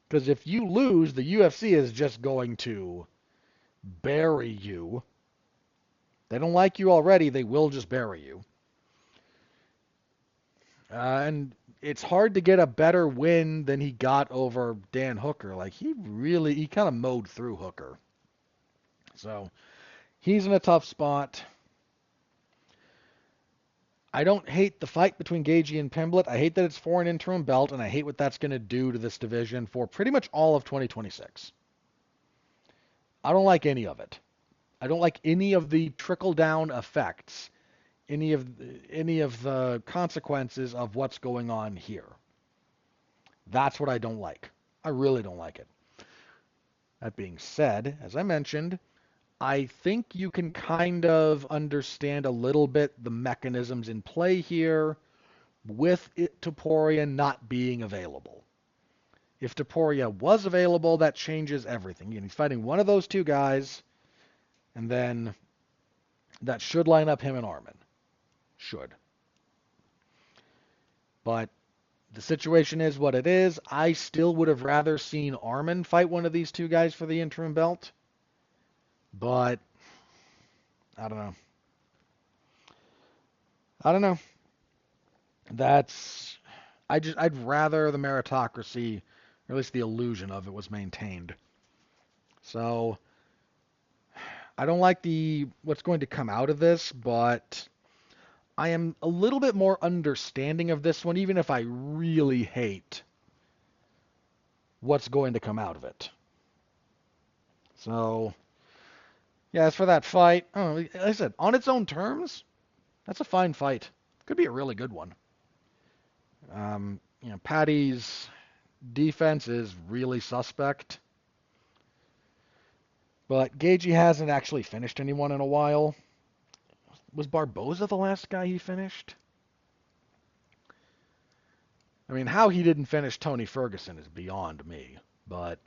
because if you lose, the UFC is just going to bury you. They don't like you already, they will just bury you. And it's hard to get a better win than he got over Dan Hooker. Like, he kind of mowed through Hooker. So, he's in a tough spot. I don't hate the fight between Gaethje and Pimblett. I hate that it's for an interim belt, and I hate what that's going to do to this division for pretty much all of 2026. I don't like any of it. I don't like any of the trickle-down effects, any of the consequences of what's going on here. That's what I don't like. I really don't like it. That being said, as I mentioned, I think you can kind of understand a little bit the mechanisms in play here with Topuria not being available. If Topuria was available, that changes everything. He's fighting one of those two guys, and then that should line up him and Arman. Should. But the situation is what it is. I still would have rather seen Arman fight one of these two guys for the interim belt. But I don't know. I'd rather the meritocracy, or at least the illusion of it, was maintained. So I don't like what's going to come out of this, but I am a little bit more understanding of this one, even if I really hate what's going to come out of it. So yeah, as for that fight, like I said, on its own terms, that's a fine fight. Could be a really good one. Paddy's defense is really suspect. But Gaethje hasn't actually finished anyone in a while. Was Barboza the last guy he finished? I mean, how he didn't finish Tony Ferguson is beyond me. But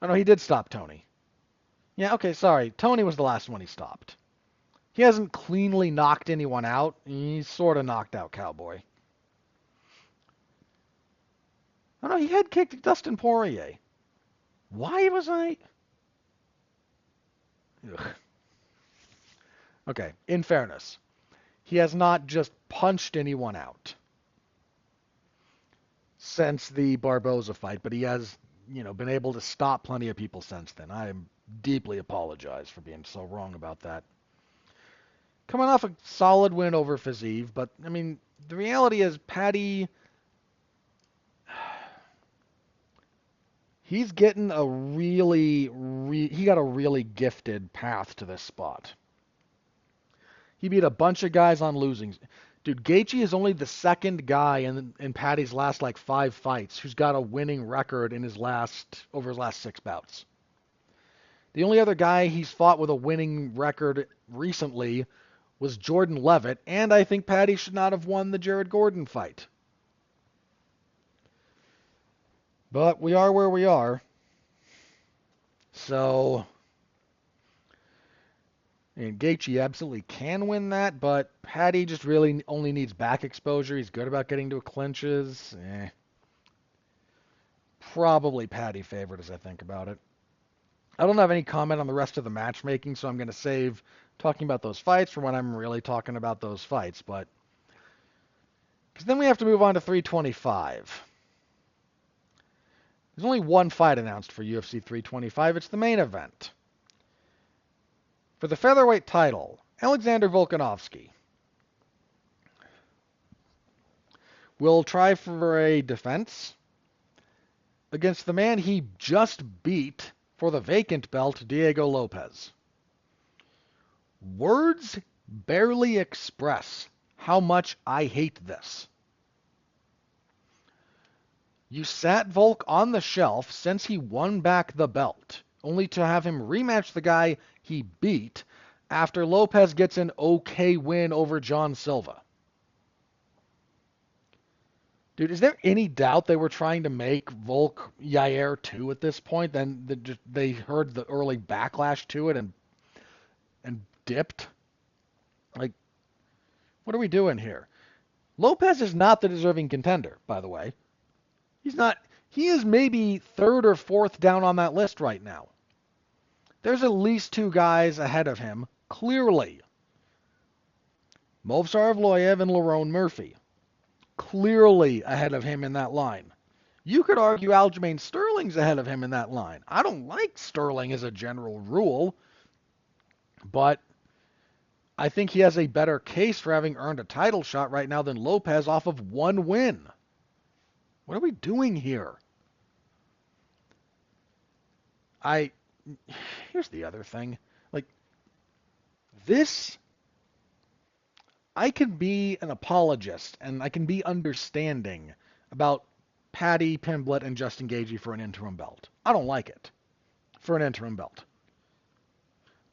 oh no, he did stop Tony. Yeah, okay, sorry. Tony was the last one he stopped. He hasn't cleanly knocked anyone out. He's sort of knocked out Cowboy. Oh no, he head kicked Dustin Poirier. Why was I... Ugh. Okay, in fairness, he has not just punched anyone out since the Barboza fight, but he has, been able to stop plenty of people since then. I deeply apologize for being so wrong about that. Coming off a solid win over Fiziev, but, I mean, the reality is Paddy... He's getting he got a really gifted path to this spot. He beat a bunch of guys on losing. Dude, Gaethje is only the second guy in Paddy's last 5 fights who's got a winning record in over his last 6 bouts. The only other guy he's fought with a winning record recently was Jordan Levitt, and I think Paddy should not have won the Jared Gordon fight. But we are where we are. So, and Gaethje absolutely can win that, but Paddy just really only needs back exposure. He's good about getting to clinches. Probably Paddy favored as I think about it. I don't have any comment on the rest of the matchmaking, so I'm going to save talking about those fights for when I'm really talking about those fights. But because then we have to move on to 325. There's only one fight announced for UFC 325. It's the main event. For the featherweight title, Alexander Volkanovski will try for a defense against the man he just beat for the vacant belt, Diego Lopez. Words barely express how much I hate this. You sat Volk on the shelf since he won back the belt, only to have him rematch the guy he beat after Lopez gets an okay win over John Silva. Dude, is there any doubt they were trying to make Volk Yair 2 at this point? Then they heard the early backlash to it and dipped? Like, what are we doing here? Lopez is not the deserving contender, by the way. He's not. He is maybe 3rd or 4th down on that list right now. There's at least 2 guys ahead of him, clearly. Movsar and Lerone Murphy, clearly ahead of him in that line. You could argue Aljamain Sterling's ahead of him in that line. I don't like Sterling as a general rule, but I think he has a better case for having earned a title shot right now than Lopez off of 1 win. What are we doing here? Here's the other thing. Like, this, I can be an apologist and I can be understanding about Paddy Pimblett and Justin Gaethje for an interim belt. I don't like it for an interim belt.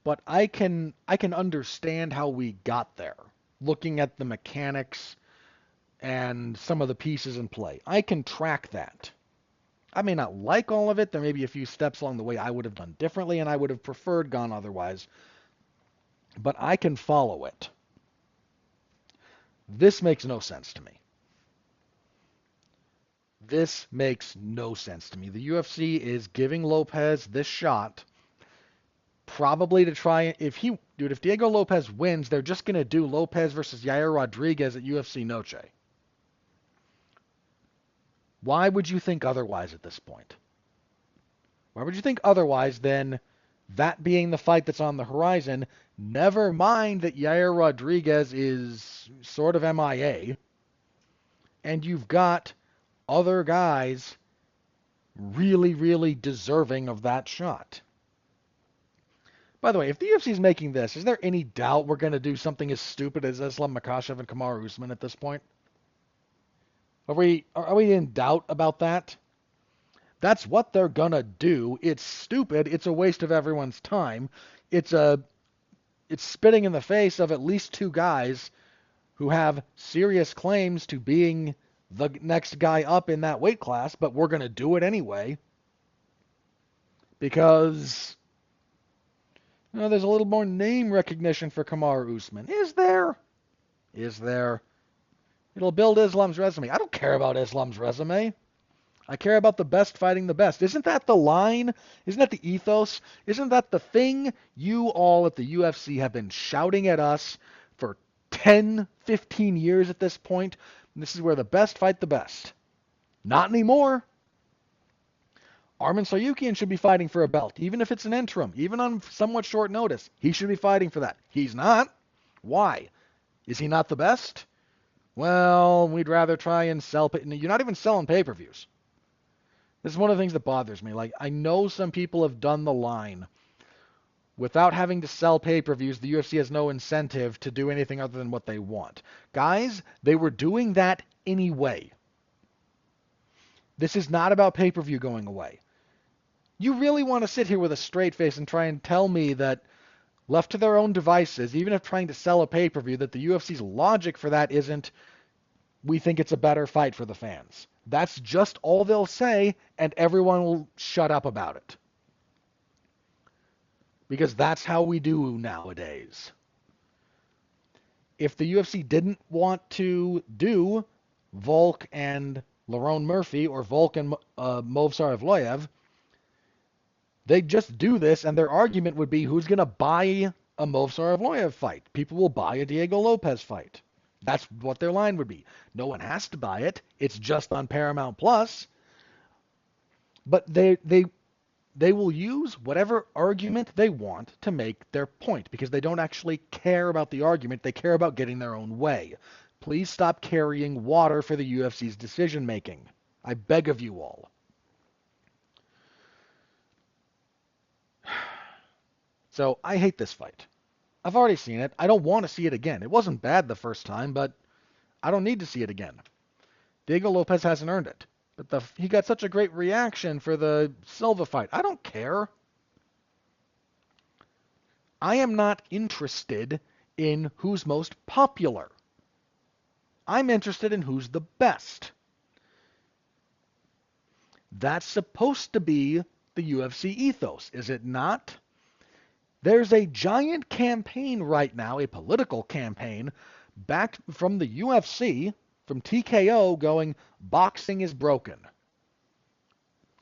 But I can understand how we got there, looking at the mechanics and some of the pieces in play. I can track that. I may not like all of it. There may be a few steps along the way I would have done differently, and I would have preferred gone otherwise. But I can follow it. This makes no sense to me. This makes no sense to me. The UFC is giving Lopez this shot probably to try, if Diego Lopez wins, they're just going to do Lopez versus Yair Rodriguez at UFC Noche. Why would you think otherwise at this point? Why would you think otherwise than that being the fight that's on the horizon? Never mind that Yair Rodriguez is sort of MIA, and you've got other guys really, really deserving of that shot. By the way, if the UFC is making this, is there any doubt we're going to do something as stupid as Islam Makhachev and Kamaru Usman at this point? Are we in doubt about that? That's what they're going to do. It's stupid. It's a waste of everyone's time. It's spitting in the face of at least 2 guys who have serious claims to being the next guy up in that weight class, but we're going to do it anyway because there's a little more name recognition for Kamaru Usman. Is there? Is there? It'll build Islam's resume. I don't care about Islam's resume. I care about the best fighting the best. Isn't that the line? Isn't that the ethos? Isn't that the thing you all at the UFC have been shouting at us for 10, 15 years at this point? And this is where the best fight the best. Not anymore. Arman Sayukian should be fighting for a belt, even if it's an interim, even on somewhat short notice. He should be fighting for that. He's not. Why? Is he not the best? Well, we'd rather try and sell. You're not even selling pay-per-views. This is one of the things that bothers me. Like, I know some people have done the line. Without having to sell pay-per-views, the UFC has no incentive to do anything other than what they want. Guys, they were doing that anyway. This is not about pay-per-view going away. You really want to sit here with a straight face and try and tell me that, left to their own devices, even if trying to sell a pay-per-view, that the UFC's logic for that isn't, we think it's a better fight for the fans. That's just all they'll say, and everyone will shut up about it. Because that's how we do nowadays. If the UFC didn't want to do Volk and Lerone Murphy or Volk and Movsar, they'd just do this, and their argument would be, who's going to buy a Movsar fight? People will buy a Diego Lopez fight. That's what their line would be. No one has to buy it. It's just on Paramount Plus. But they will use whatever argument they want to make their point, because they don't actually care about the argument. They care about getting their own way. Please stop carrying water for the UFC's decision-making. I beg of you all. So I hate this fight. I've already seen it. I don't want to see it again. It wasn't bad the first time, but I don't need to see it again. Diego Lopez hasn't earned it. But he got such a great reaction for the Silva fight. I don't care. I am not interested in who's most popular. I'm interested in who's the best. That's supposed to be the UFC ethos, is it not? There's a giant campaign right now, a political campaign, back from the UFC, from TKO, going, boxing is broken.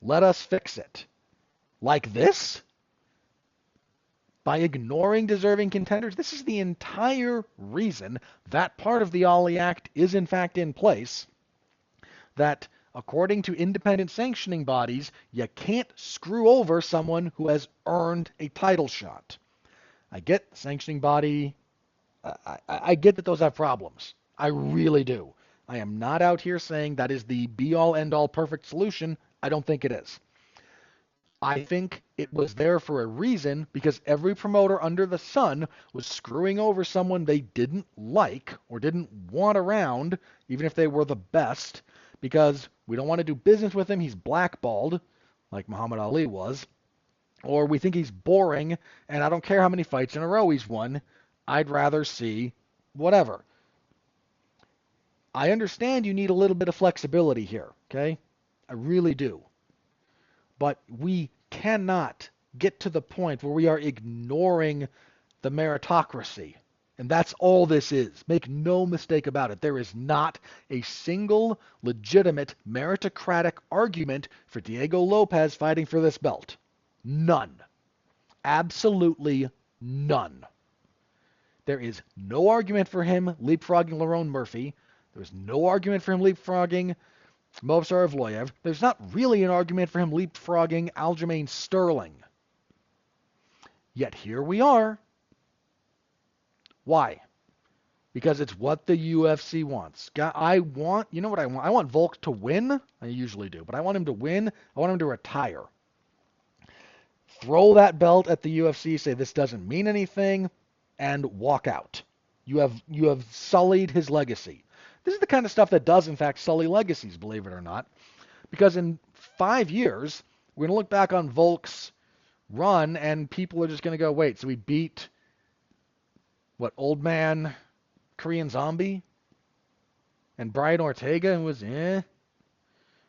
Let us fix it. Like this? by ignoring deserving contenders. This is the entire reason that part of the Ollie Act is in fact in place, that according to independent sanctioning bodies, you can't screw over someone who has earned a title shot. I get the sanctioning body. I get that those have problems. I really do. I am not out here saying that is the be-all, end-all perfect solution. I don't think it is. I think it was there for a reason because every promoter under the sun was screwing over someone they didn't like or didn't want around, even if they were the best, because we don't want to do business with him. He's blackballed, like Muhammad Ali was, or we think he's boring, and I don't care how many fights in a row he's won. I'd rather see whatever. I understand you need a little bit of flexibility here, okay? I really do. But we cannot get to the point where we are ignoring the meritocracy. And that's all this is. Make no mistake about it. There is not a single legitimate meritocratic argument for Diego Lopez fighting for this belt. None. Absolutely none. There is no argument for him leapfrogging Lerone Murphy. There's no argument for him leapfrogging Movsar Evloev. There's not really an argument for him leapfrogging Aljamain Sterling. Yet here we are. Why? Because it's what the UFC wants. You know what I want? I want Volk to win. I usually do, but I want him to win. I want him to retire. Throw that belt at the UFC, say this doesn't mean anything, and walk out. You have sullied his legacy. This is the kind of stuff that does, in fact, sully legacies, believe it or not. Because in 5 years, we're going to look back on Volk's run, and people are just going to go, wait, so he beat, old man Korean Zombie? And Brian Ortega and was, And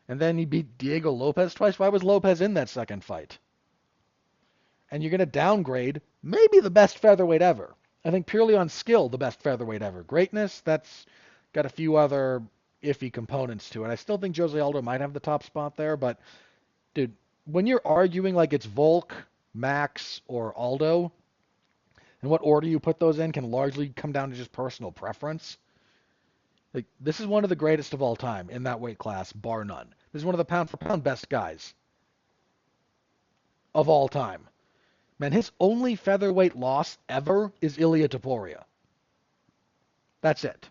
then he beat Diego Lopez twice? Why was Lopez in that second fight? And you're going to downgrade maybe the best featherweight ever. I think purely on skill, the best featherweight ever. Greatness, that's got a few other iffy components to it. I still think Jose Aldo might have the top spot there, but dude, when you're arguing like it's Volk, Max, or Aldo, and what order you put those in can largely come down to just personal preference. Like, this is one of the greatest of all time in that weight class, bar none. This is one of the pound-for-pound best guys of all time. Man, his only featherweight loss ever is Ilia Topuria. That's it.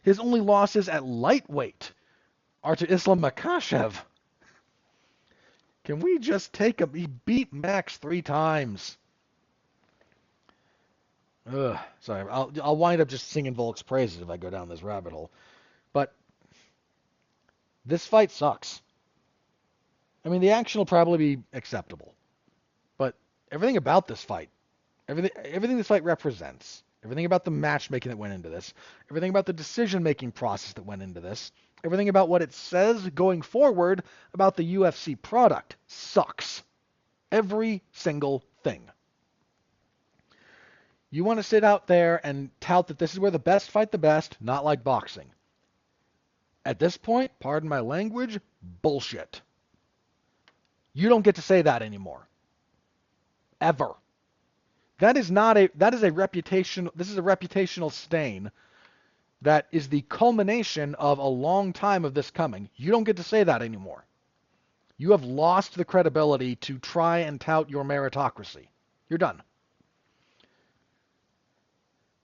His only losses at lightweight are to Islam Makhachev. Can we just take him? He beat Max 3 times. Sorry, I'll wind up just singing Volk's praises if I go down this rabbit hole. But this fight sucks. I mean, the action will probably be acceptable. But everything about this fight, everything this fight represents, everything about the matchmaking that went into this, everything about the decision-making process that went into this, everything about what it says going forward about the UFC product sucks. Every single thing. You want to sit out there and tout that this is where the best fight the best, not like boxing. At this point, pardon my language, bullshit. You don't get to say that anymore. Ever. This is a reputational stain that is the culmination of a long time of this coming. You don't get to say that anymore. You have lost the credibility to try and tout your meritocracy. You're done.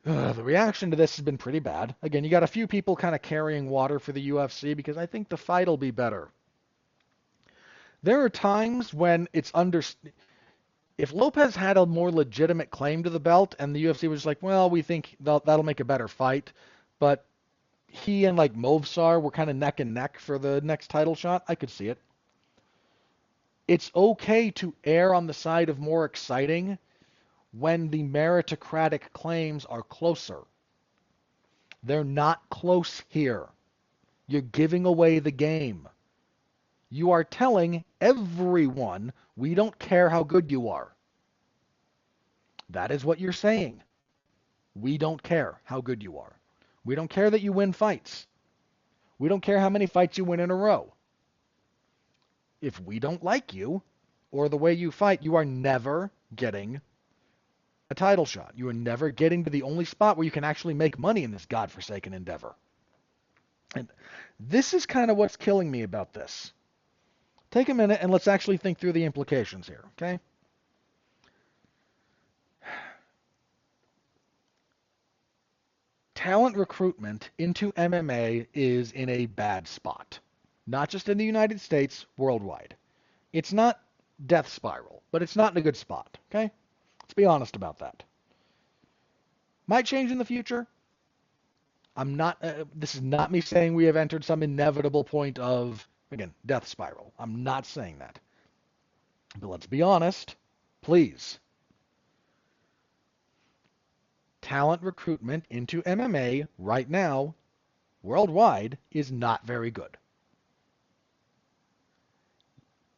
The reaction to this has been pretty bad. Again, you got a few people kind of carrying water for the UFC because I think the fight will be better. There are times when it's if Lopez had a more legitimate claim to the belt and the UFC was like, well, we think that'll make a better fight, but he and like Movsar were kind of neck and neck for the next title shot, I could see it. It's okay to err on the side of more exciting when the meritocratic claims are closer. They're not close here. You're giving away the game. You are telling everyone, we don't care how good you are. That is what you're saying. We don't care how good you are. We don't care that you win fights. We don't care how many fights you win in a row. If we don't like you or the way you fight, you are never getting a title shot. You are never getting to the only spot where you can actually make money in this godforsaken endeavor. And this is kind of what's killing me about this. Take a minute and let's actually think through the implications here, okay? Talent recruitment into MMA is in a bad spot. Not just in the United States, worldwide. It's not death spiral, but it's not in a good spot, okay? Let's be honest about that. Might change in the future. This is not me saying we have entered some inevitable point of, again, death spiral. I'm not saying that. But let's be honest, please. Talent recruitment into MMA right now, worldwide, is not very good.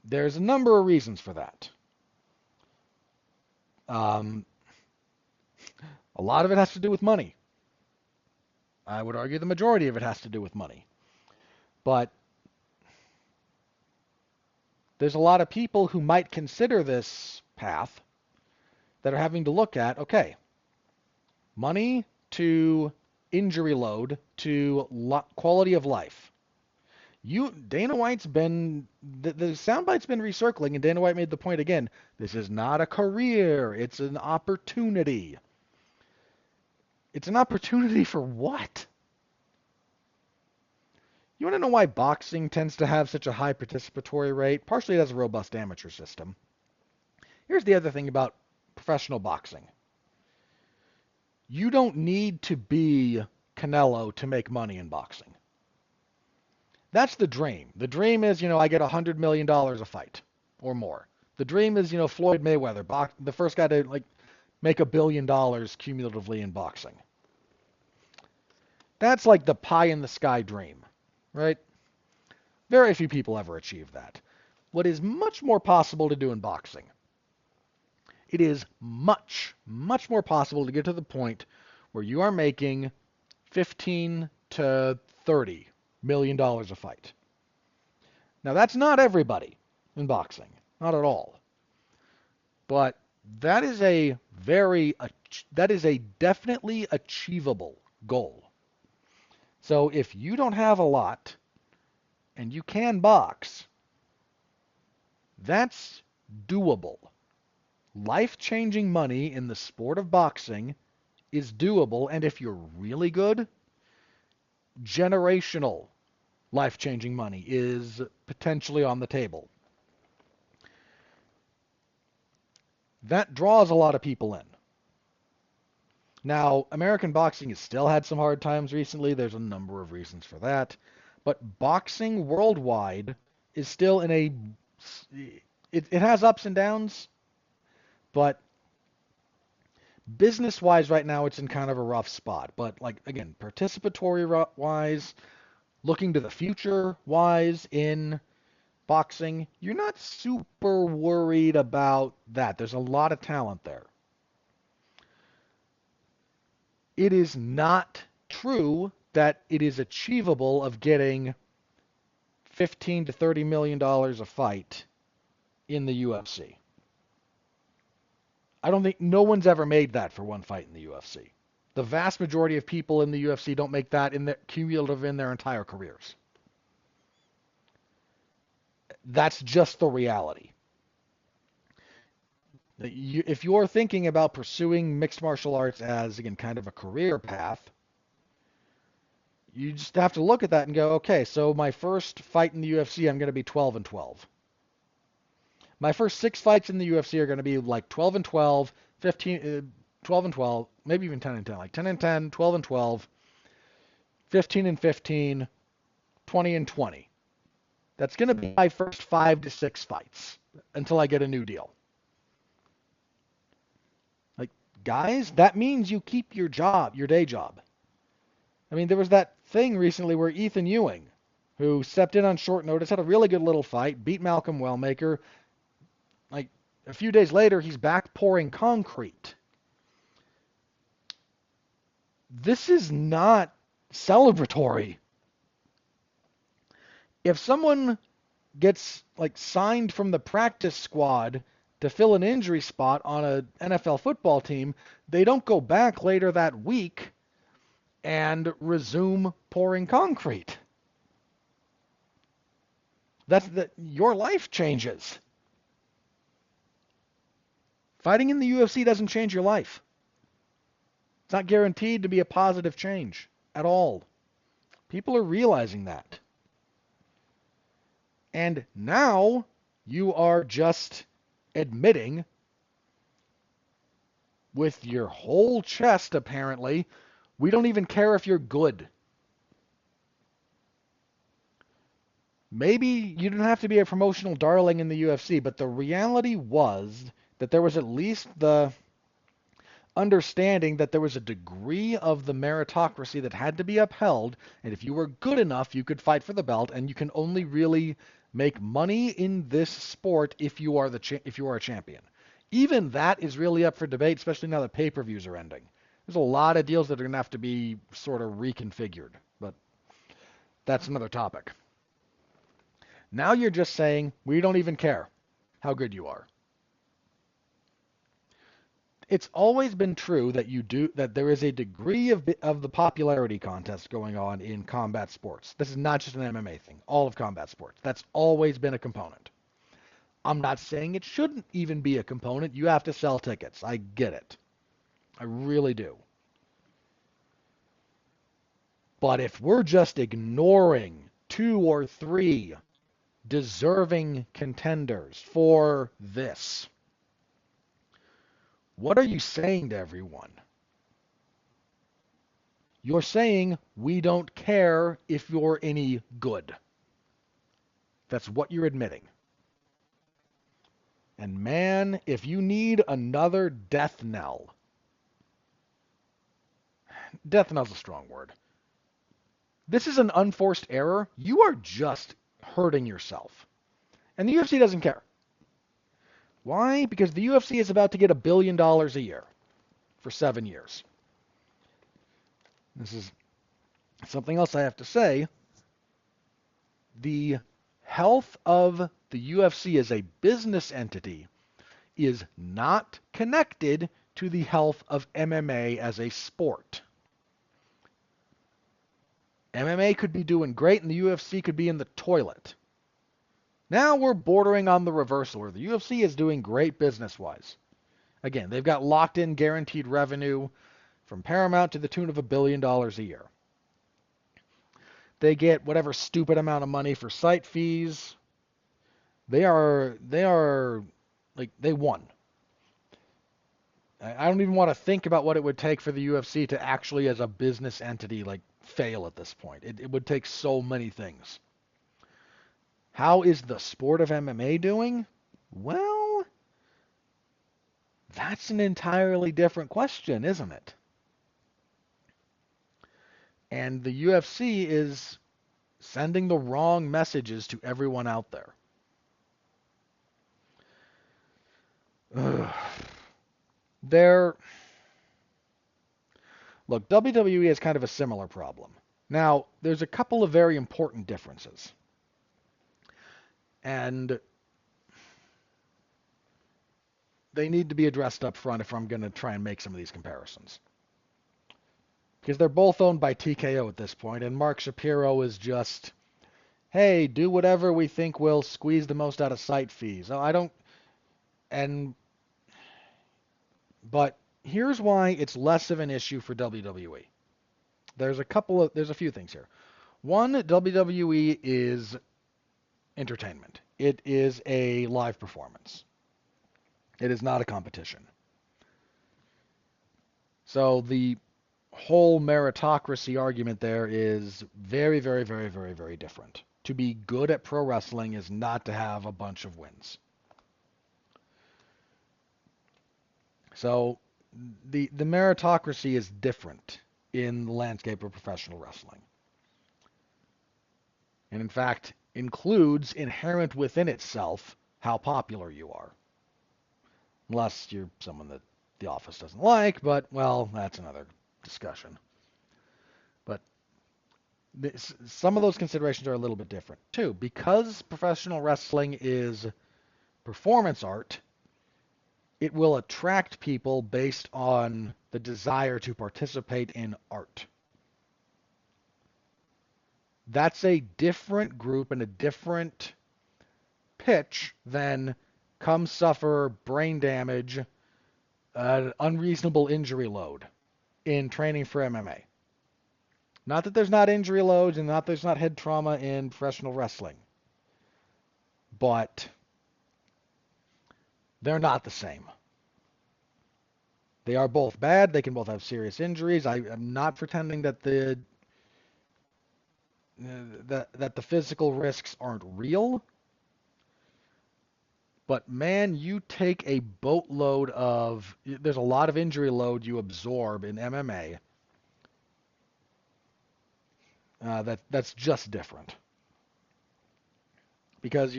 There's a number of reasons for that. A lot of it has to do with money. I would argue the majority of it has to do with money. But there's a lot of people who might consider this path that are having to look at, okay, money to injury load to quality of life. Dana White's been, the soundbite's been recircling, and Dana White made the point again, this is not a career, it's an opportunity. It's an opportunity for what? You want to know why boxing tends to have such a high participatory rate? Partially it has a robust amateur system. Here's the other thing about professional boxing. You don't need to be Canelo to make money in boxing. That's the dream. The dream is, I get $100 million a fight or more. The dream is, Floyd Mayweather, the first guy to make $1 billion cumulatively in boxing. That's like the pie in the sky dream, right? Very few people ever achieve that. What is much more possible to do in boxing? It is much, much more possible to get to the point where you are making $15 to $30 million a fight. Now that's not everybody in boxing, not at all. But that is a definitely achievable goal. So if you don't have a lot and you can box, that's doable. Life-changing money in the sport of boxing is doable, and if you're really good, generational life-changing money is potentially on the table. That draws a lot of people in. Now, American boxing has still had some hard times recently. There's a number of reasons for that. But boxing worldwide is still in a... It has ups and downs, but business-wise right now it's in kind of a rough spot. But, again, participatory-wise, looking to the future-wise in boxing, you're not super worried about that. There's a lot of talent there. It is not true that it is achievable of getting $15 to $30 million a fight in the UFC. I don't think no one's ever made that for one fight in the UFC. The vast majority of people in the UFC don't make that in their cumulative in their entire careers. That's just the reality. If you're thinking about pursuing mixed martial arts as, again, kind of a career path, you just have to look at that and go, okay, so my first fight in the UFC, I'm going to be 12-12. My first 6 fights in the UFC are going to be like 12-12, 12-12, maybe even 10-10, like 10-10, 12-12, 15-15, 20-20. That's going to be my first 5 to 6 fights until I get a new deal. Guys, that means you keep your job, your day job. I mean, there was that thing recently where Ethan Ewing, who stepped in on short notice, had a really good little fight, beat Malcolm Wellmaker. Like, a few days later, he's back pouring concrete. This is not celebratory. If someone gets, signed from the practice squad to fill an injury spot on an NFL football team, they don't go back later that week and resume pouring concrete. Your life changes. Fighting in the UFC doesn't change your life. It's not guaranteed to be a positive change at all. People are realizing that. And now you are just admitting with your whole chest, apparently, we don't even care if you're good. Maybe you didn't have to be a promotional darling in the UFC, but the reality was that there was at least the understanding that there was a degree of the meritocracy that had to be upheld, and if you were good enough, you could fight for the belt, and you can only really make money in this sport if you are a champion. Even that is really up for debate, especially now that pay-per-views are ending. There's a lot of deals that are going to have to be sort of reconfigured, but that's another topic. Now you're just saying, we don't even care how good you are. It's always been true that there is a degree of the popularity contest going on in combat sports. This is not just an MMA thing. All of combat sports. That's always been a component. I'm not saying it shouldn't even be a component. You have to sell tickets. I get it. I really do. But if we're just ignoring 2 or 3 deserving contenders for this, what are you saying to everyone? You're saying we don't care if you're any good. That's what you're admitting. And man, if you need another death knell's a strong word. This is an unforced error. You are just hurting yourself. And the UFC doesn't care. Why? Because the UFC is about to get $1 billion a year for 7 years. This is something else I have to say. The health of the UFC as a business entity is not connected to the health of MMA as a sport. MMA could be doing great and the UFC could be in the toilet. Now we're bordering on the reversal, where the UFC is doing great business-wise. Again, they've got locked-in guaranteed revenue from Paramount to the tune of $1 billion a year. They get whatever stupid amount of money for site fees. They won. I don't even want to think about what it would take for the UFC to actually, as a business entity, fail at this point. It would take so many things. How is the sport of MMA doing? Well, that's an entirely different question, isn't it? And the UFC is sending the wrong messages to everyone out there. Look, WWE has kind of a similar problem. Now, there's a couple of very important differences. And they need to be addressed up front if I'm going to try and make some of these comparisons. Because they're both owned by TKO at this point, and Mark Shapiro is just, hey, do whatever we think will squeeze the most out of site fees. But here's why it's less of an issue for WWE. There's a few things here. One, WWE is entertainment. It is a live performance. It is not a competition. So the whole meritocracy argument there is very, very, very, very, very different. To be good at pro wrestling is not to have a bunch of wins. So the meritocracy is different in the landscape of professional wrestling. And in fact, includes inherent within itself how popular you are. Unless you're someone that the office doesn't like, but, well, that's another discussion. But some of those considerations are a little bit different, too. Because professional wrestling is performance art, it will attract people based on the desire to participate in art. That's a different group and a different pitch than come suffer brain damage, unreasonable injury load in training for MMA. Not that there's not injury loads and not there's not head trauma in professional wrestling, but they're not the same. They are both bad. They can both have serious injuries. I am not pretending that the physical risks aren't real. But man, you take a boatload of, there's a lot of injury load you absorb in MMA. That's just different. Because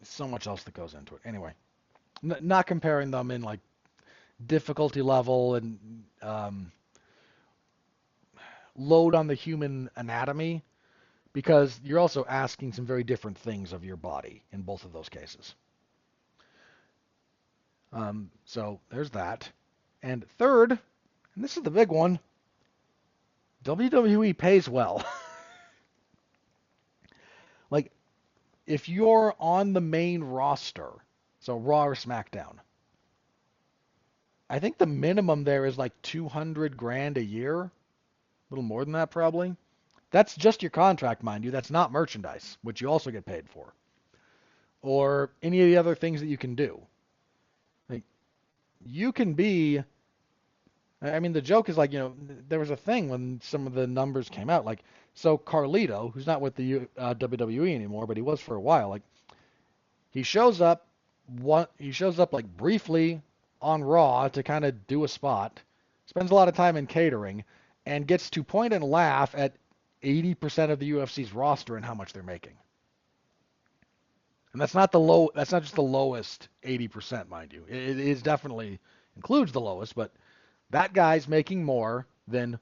so much else that goes into it. Anyway, not comparing them in like difficulty level and load on the human anatomy, because you're also asking some very different things of your body in both of those cases. So there's that. And third, and this is the big one, WWE pays well. Like, if you're on the main roster, so Raw or SmackDown, I think the minimum there is like 200 grand a year. A little more than that, probably. That's just your contract, mind you. That's not merchandise, which you also get paid for. Or any of the other things that you can do. Like, you can be... I mean, the joke is like, there was a thing when some of the numbers came out. Like, so Carlito, who's not with the WWE anymore, but he was for a while, like, he shows up like briefly on Raw to kind of do a spot, spends a lot of time in catering, and gets to point and laugh at 80% of the UFC's roster and how much they're making. And that's not just the lowest 80%, mind you. It is definitely includes the lowest, but that guy's making more than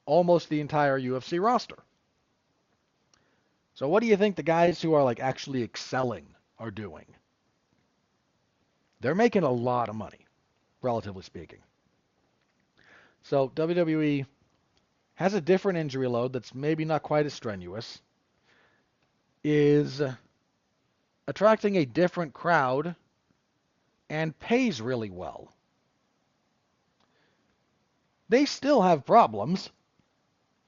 almost the entire UFC roster. So what do you think the guys who are like actually excelling are doing? They're making a lot of money, relatively speaking. So WWE has a different injury load that's maybe not quite as strenuous, is attracting a different crowd, and pays really well. They still have problems.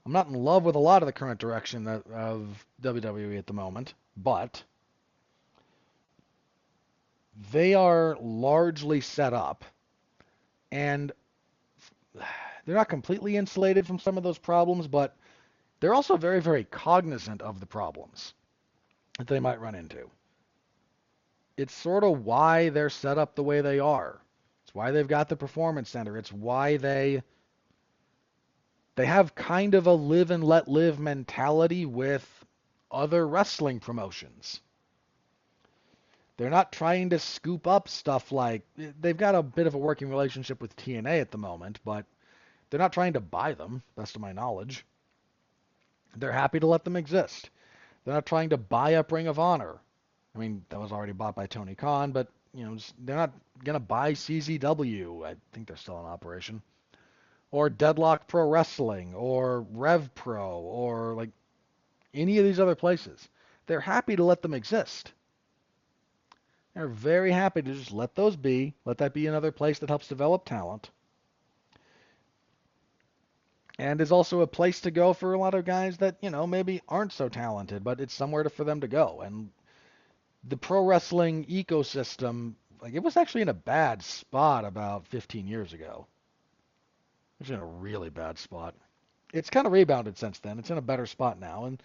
I'm not in love with a lot of the current direction of WWE at the moment, but they are largely set up, and they're not completely insulated from some of those problems, but they're also very, very cognizant of the problems that they might run into. It's sort of why they're set up the way they are. It's why they've got the Performance Center. It's why they have kind of a live and let live mentality with other wrestling promotions. They're not trying to scoop up stuff like... They've got a bit of a working relationship with TNA at the moment, but they're not trying to buy them, best of my knowledge. They're happy to let them exist. They're not trying to buy up Ring of Honor. I mean, that was already bought by Tony Khan, but, they're not going to buy CZW. I think they're still in operation. Or Deadlock Pro Wrestling, or Rev Pro, or like any of these other places. They're happy to let them exist. They're very happy to just let those be. Let that be another place that helps develop talent. And is also a place to go for a lot of guys that, maybe aren't so talented, but it's somewhere for them to go. And the pro wrestling ecosystem, like, it was actually in a bad spot about 15 years ago. It was in a really bad spot. It's kind of rebounded since then. It's in a better spot now and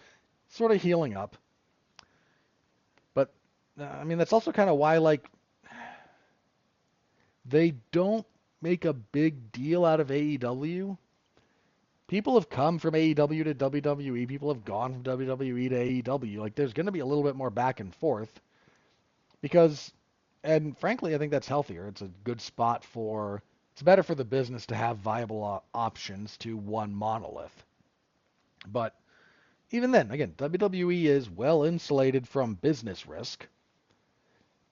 sort of healing up. But, I mean, that's also kind of why, like, they don't make a big deal out of AEW. People have come from AEW to WWE. People have gone from WWE to AEW. Like, there's going to be a little bit more back and forth because, and frankly, I think that's healthier. It's a good spot for... It's better for the business to have viable options to one monolith. But even then, again, WWE is well insulated from business risk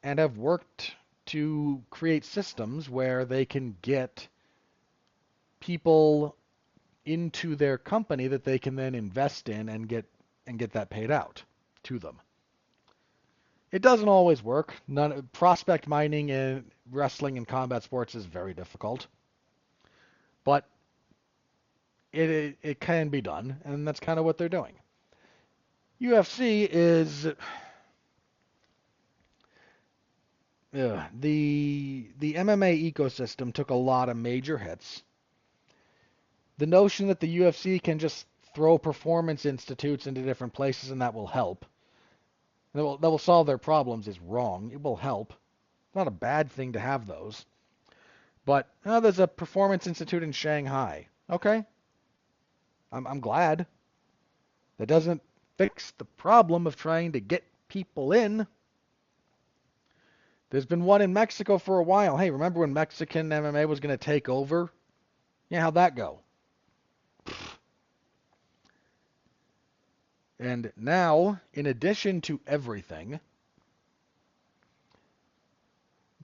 and have worked to create systems where they can get people into their company that they can then invest in and get that paid out to them. It doesn't always work. Prospect mining in wrestling and combat sports is very difficult, but it can be done, and that's kind of what they're doing. UFC is the MMA ecosystem took a lot of major hits. The notion that the UFC can just throw performance institutes into different places and that will help, that will solve their problems is wrong. It will help. It's not a bad thing to have those. But there's a performance institute in Shanghai. Okay, I'm glad. That doesn't fix the problem of trying to get people in. There's been one in Mexico for a while. Hey, remember when Mexican MMA was going to take over? Yeah, how'd that go? And now, in addition to everything,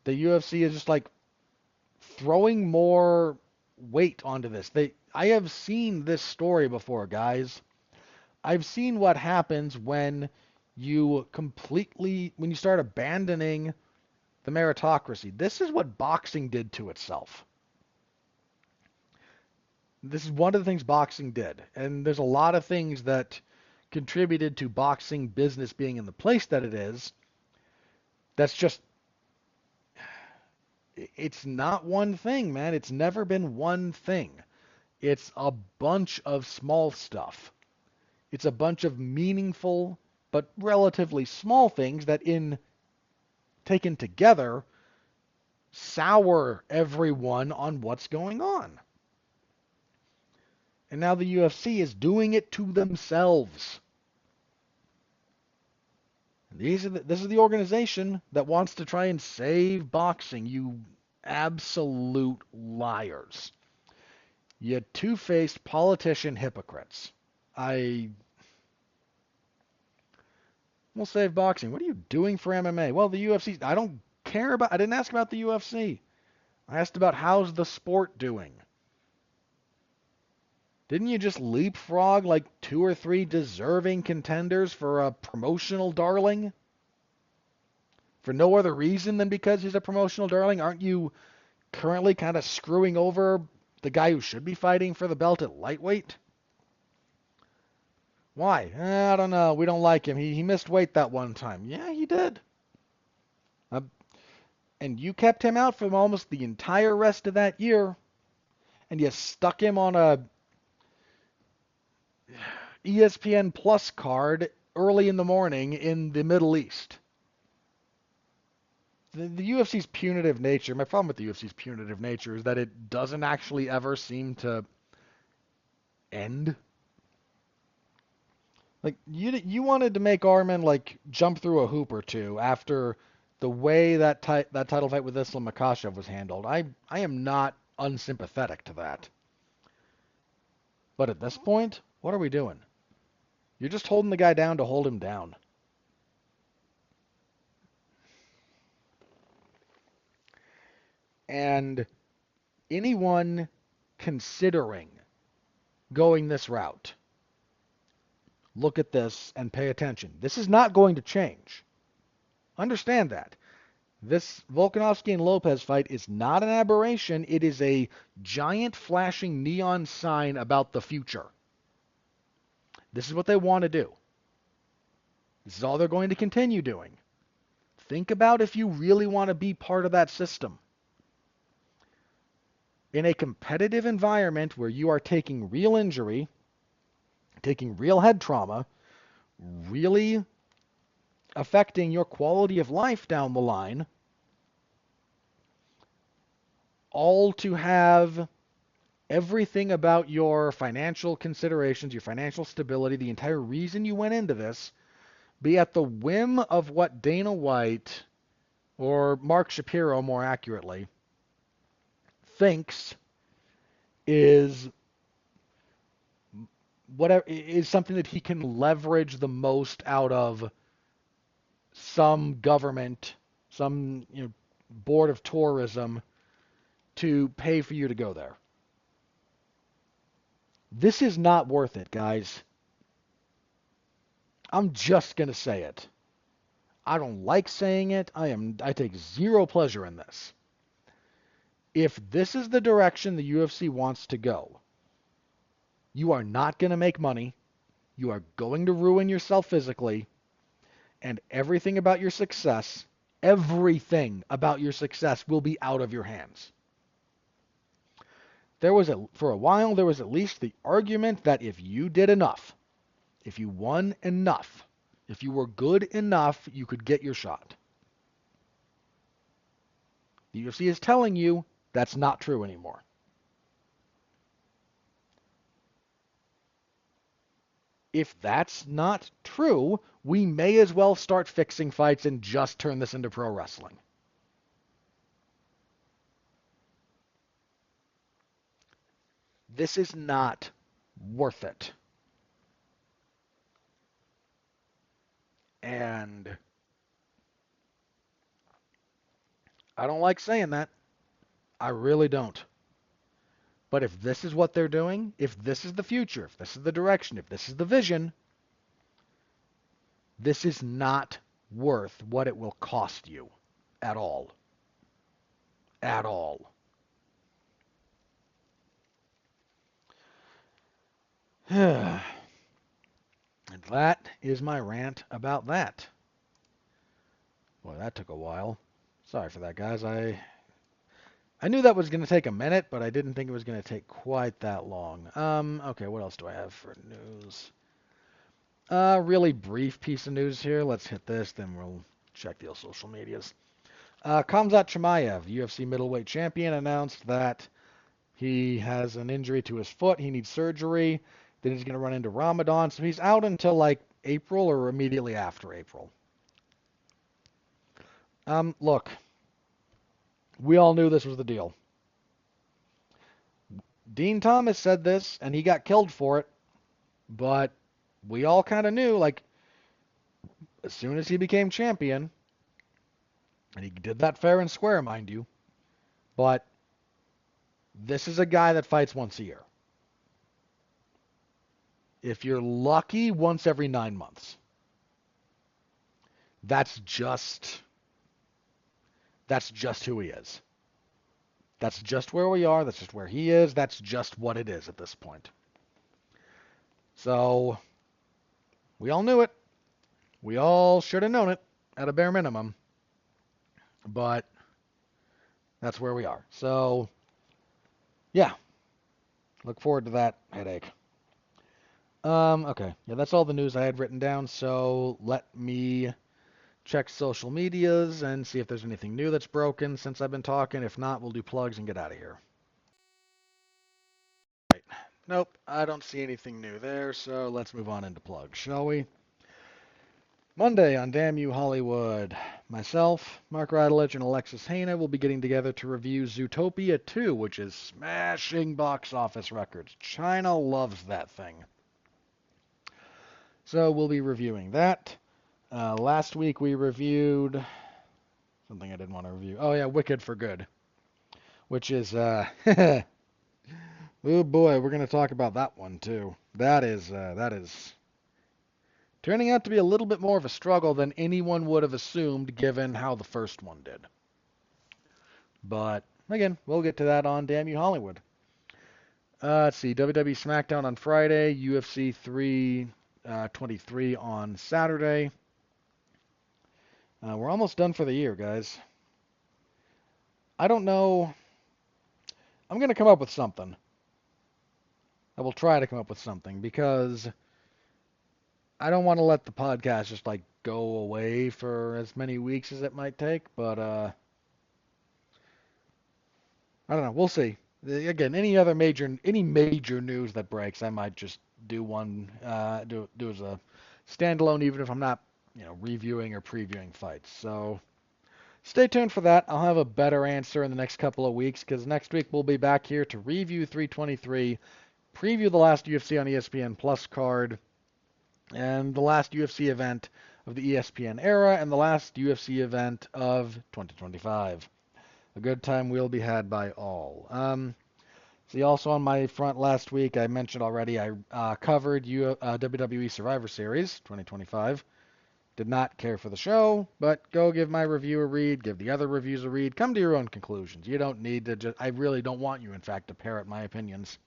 the UFC is just like throwing more weight onto this. I have seen this story before, guys. I've seen what happens when you start abandoning the meritocracy. This is what boxing did to itself. This is one of the things boxing did. And there's a lot of things that contributed to boxing business being in the place that it is. That's just, it's not one thing, man. It's never been one thing. It's a bunch of small stuff. It's a bunch of meaningful but relatively small things that taken together sour everyone on what's going on. And now the UFC is doing it to themselves. This is the organization that wants to try and save boxing, you absolute liars. You two-faced politician hypocrites. We'll save boxing. What are you doing for MMA? Well, the UFC, I didn't ask about the UFC. I asked about how's the sport doing. Didn't you just leapfrog like 2 or 3 deserving contenders for a promotional darling? For no other reason than because he's a promotional darling? Aren't you currently kind of screwing over the guy who should be fighting for the belt at lightweight? Why? I don't know. We don't like him. He missed weight that one time. Yeah, he did. And you kept him out for almost the entire rest of that year. And you stuck him on a ESPN Plus card early in the morning in the Middle East. The UFC's punitive nature, my problem with the UFC's punitive nature is that it doesn't actually ever seem to end. Like, you wanted to make Arman, like, jump through a hoop or two after the way that title fight with Islam Makhachev was handled. I am not unsympathetic to that. But at this point, what are we doing? You're just holding the guy down to hold him down. And anyone considering going this route, look at this and pay attention. This is not going to change. Understand that. This Volkanovski and Lopez fight is not an aberration. It is a giant flashing neon sign about the future. This is what they want to do. This is all they're going to continue doing. Think about if you really want to be part of that system. In a competitive environment where you are taking real injury, taking real head trauma, really affecting your quality of life down the line, all to have everything about your financial considerations, your financial stability, the entire reason you went into this, be at the whim of what Dana White, or Mark Shapiro more accurately, thinks is something that he can leverage the most out of some government, some board of tourism to pay for you to go there. This is not worth it, guys. I'm just going to say it. I don't like saying it. I take zero pleasure in this. If this is the direction the UFC wants to go, you are not going to make money. You are going to ruin yourself physically, and everything about your success will be out of your hands. For a while, there was at least the argument that if you did enough, if you won enough, if you were good enough, you could get your shot. The UFC is telling you that's not true anymore. If that's not true, we may as well start fixing fights and just turn this into pro wrestling. This is not worth it. And I don't like saying that. I really don't. But if this is what they're doing, if this is the future, if this is the direction, if this is the vision, this is not worth what it will cost you at all. At all. And that is my rant about that. Boy, that took a while. Sorry for that, guys. I knew that was going to take a minute, but I didn't think it was going to take quite that long. Okay, what else do I have for news? Really brief piece of news here. Let's hit this, then we'll check the social medias. Khamzat Chimaev, UFC middleweight champion, announced that he has an injury to his foot. He needs surgery. Then he's going to run into Ramadan, so he's out until like April or immediately after April. Look, we all knew this was the deal. Dean Thomas said this, and he got killed for it, but we all kind of knew, like, as soon as he became champion, and he did that fair and square, mind you, but this is a guy that fights once a year. If you're lucky, once every 9 months. That's just who he is. That's just where we are. That's just where he is. That's just what it is at this point. So, we all knew it. We all should have known it at a bare minimum. But that's where we are. So, yeah. Look forward to that headache. Okay. Yeah, that's all the news I had written down. So, let me check social medias and see if there's anything new that's broken since I've been talking. If not, we'll do plugs and get out of here. Right. Nope, I don't see anything new there, so let's move on into plugs, shall we? Monday on Damn You Hollywood, myself, Mark Radulich, and Alexis Haina will be getting together to review Zootopia 2, which is smashing box office records. China loves that thing. So we'll be reviewing that. Last week we reviewed something I didn't want to review. Oh yeah, Wicked for Good, which is oh boy, we're going to talk about that one too. That is turning out to be a little bit more of a struggle than anyone would have assumed given how the first one did. But again, we'll get to that on Damn You Hollywood. Let's see, WWE SmackDown on Friday, UFC 323 on Saturday. We're almost done for the year, guys. I don't know. I'm going to come up with something. I will try to come up with something because I don't want to let the podcast just like go away for as many weeks as it might take, but I don't know. We'll see. Again, any major news that breaks, I might just do one do as a standalone, even if I'm not reviewing or previewing fights. So stay tuned for that. I'll have a better answer in the next couple of weeks because next week we'll be back here to review 323, preview the last UFC on ESPN Plus card, and the last UFC event of the ESPN era, and the last UFC event of 2025. A good time will be had by all. See, also on my front last week, I mentioned already, I covered WWE Survivor Series 2025. Did not care for the show, but go give my review a read, give the other reviews a read, come to your own conclusions. You don't need to I really don't want you, in fact, to parrot my opinions.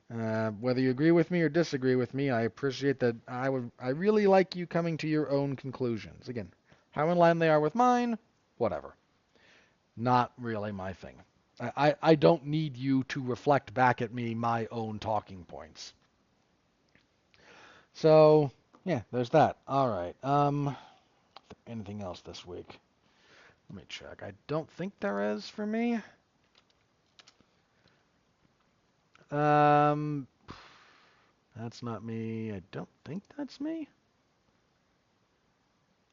Whether you agree with me or disagree with me, I appreciate that. I really like you coming to your own conclusions. Again, how in line they are with mine, whatever. Not really my thing. I don't need you to reflect back at me my own talking points. So, yeah, there's that. All right. Anything else this week? Let me check. I don't think there is for me. Um, that's not me. I don't think that's me.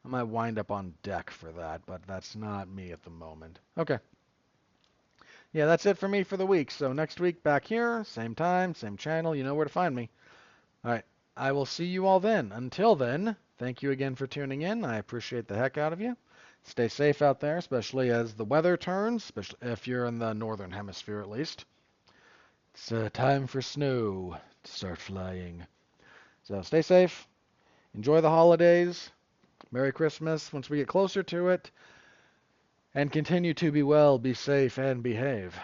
I might wind up on deck for that, but that's not me at the moment. Okay. Yeah, that's it for me for the week. So next week back here, same time, same channel. You know where to find me. All right. I will see you all then. Until then, thank you again for tuning in. I appreciate the heck out of you. Stay safe out there, especially as the weather turns, especially if you're in the northern hemisphere at least. It's time for snow to start flying. So stay safe. Enjoy the holidays. Merry Christmas once we get closer to it. And continue to be well, be safe, and behave.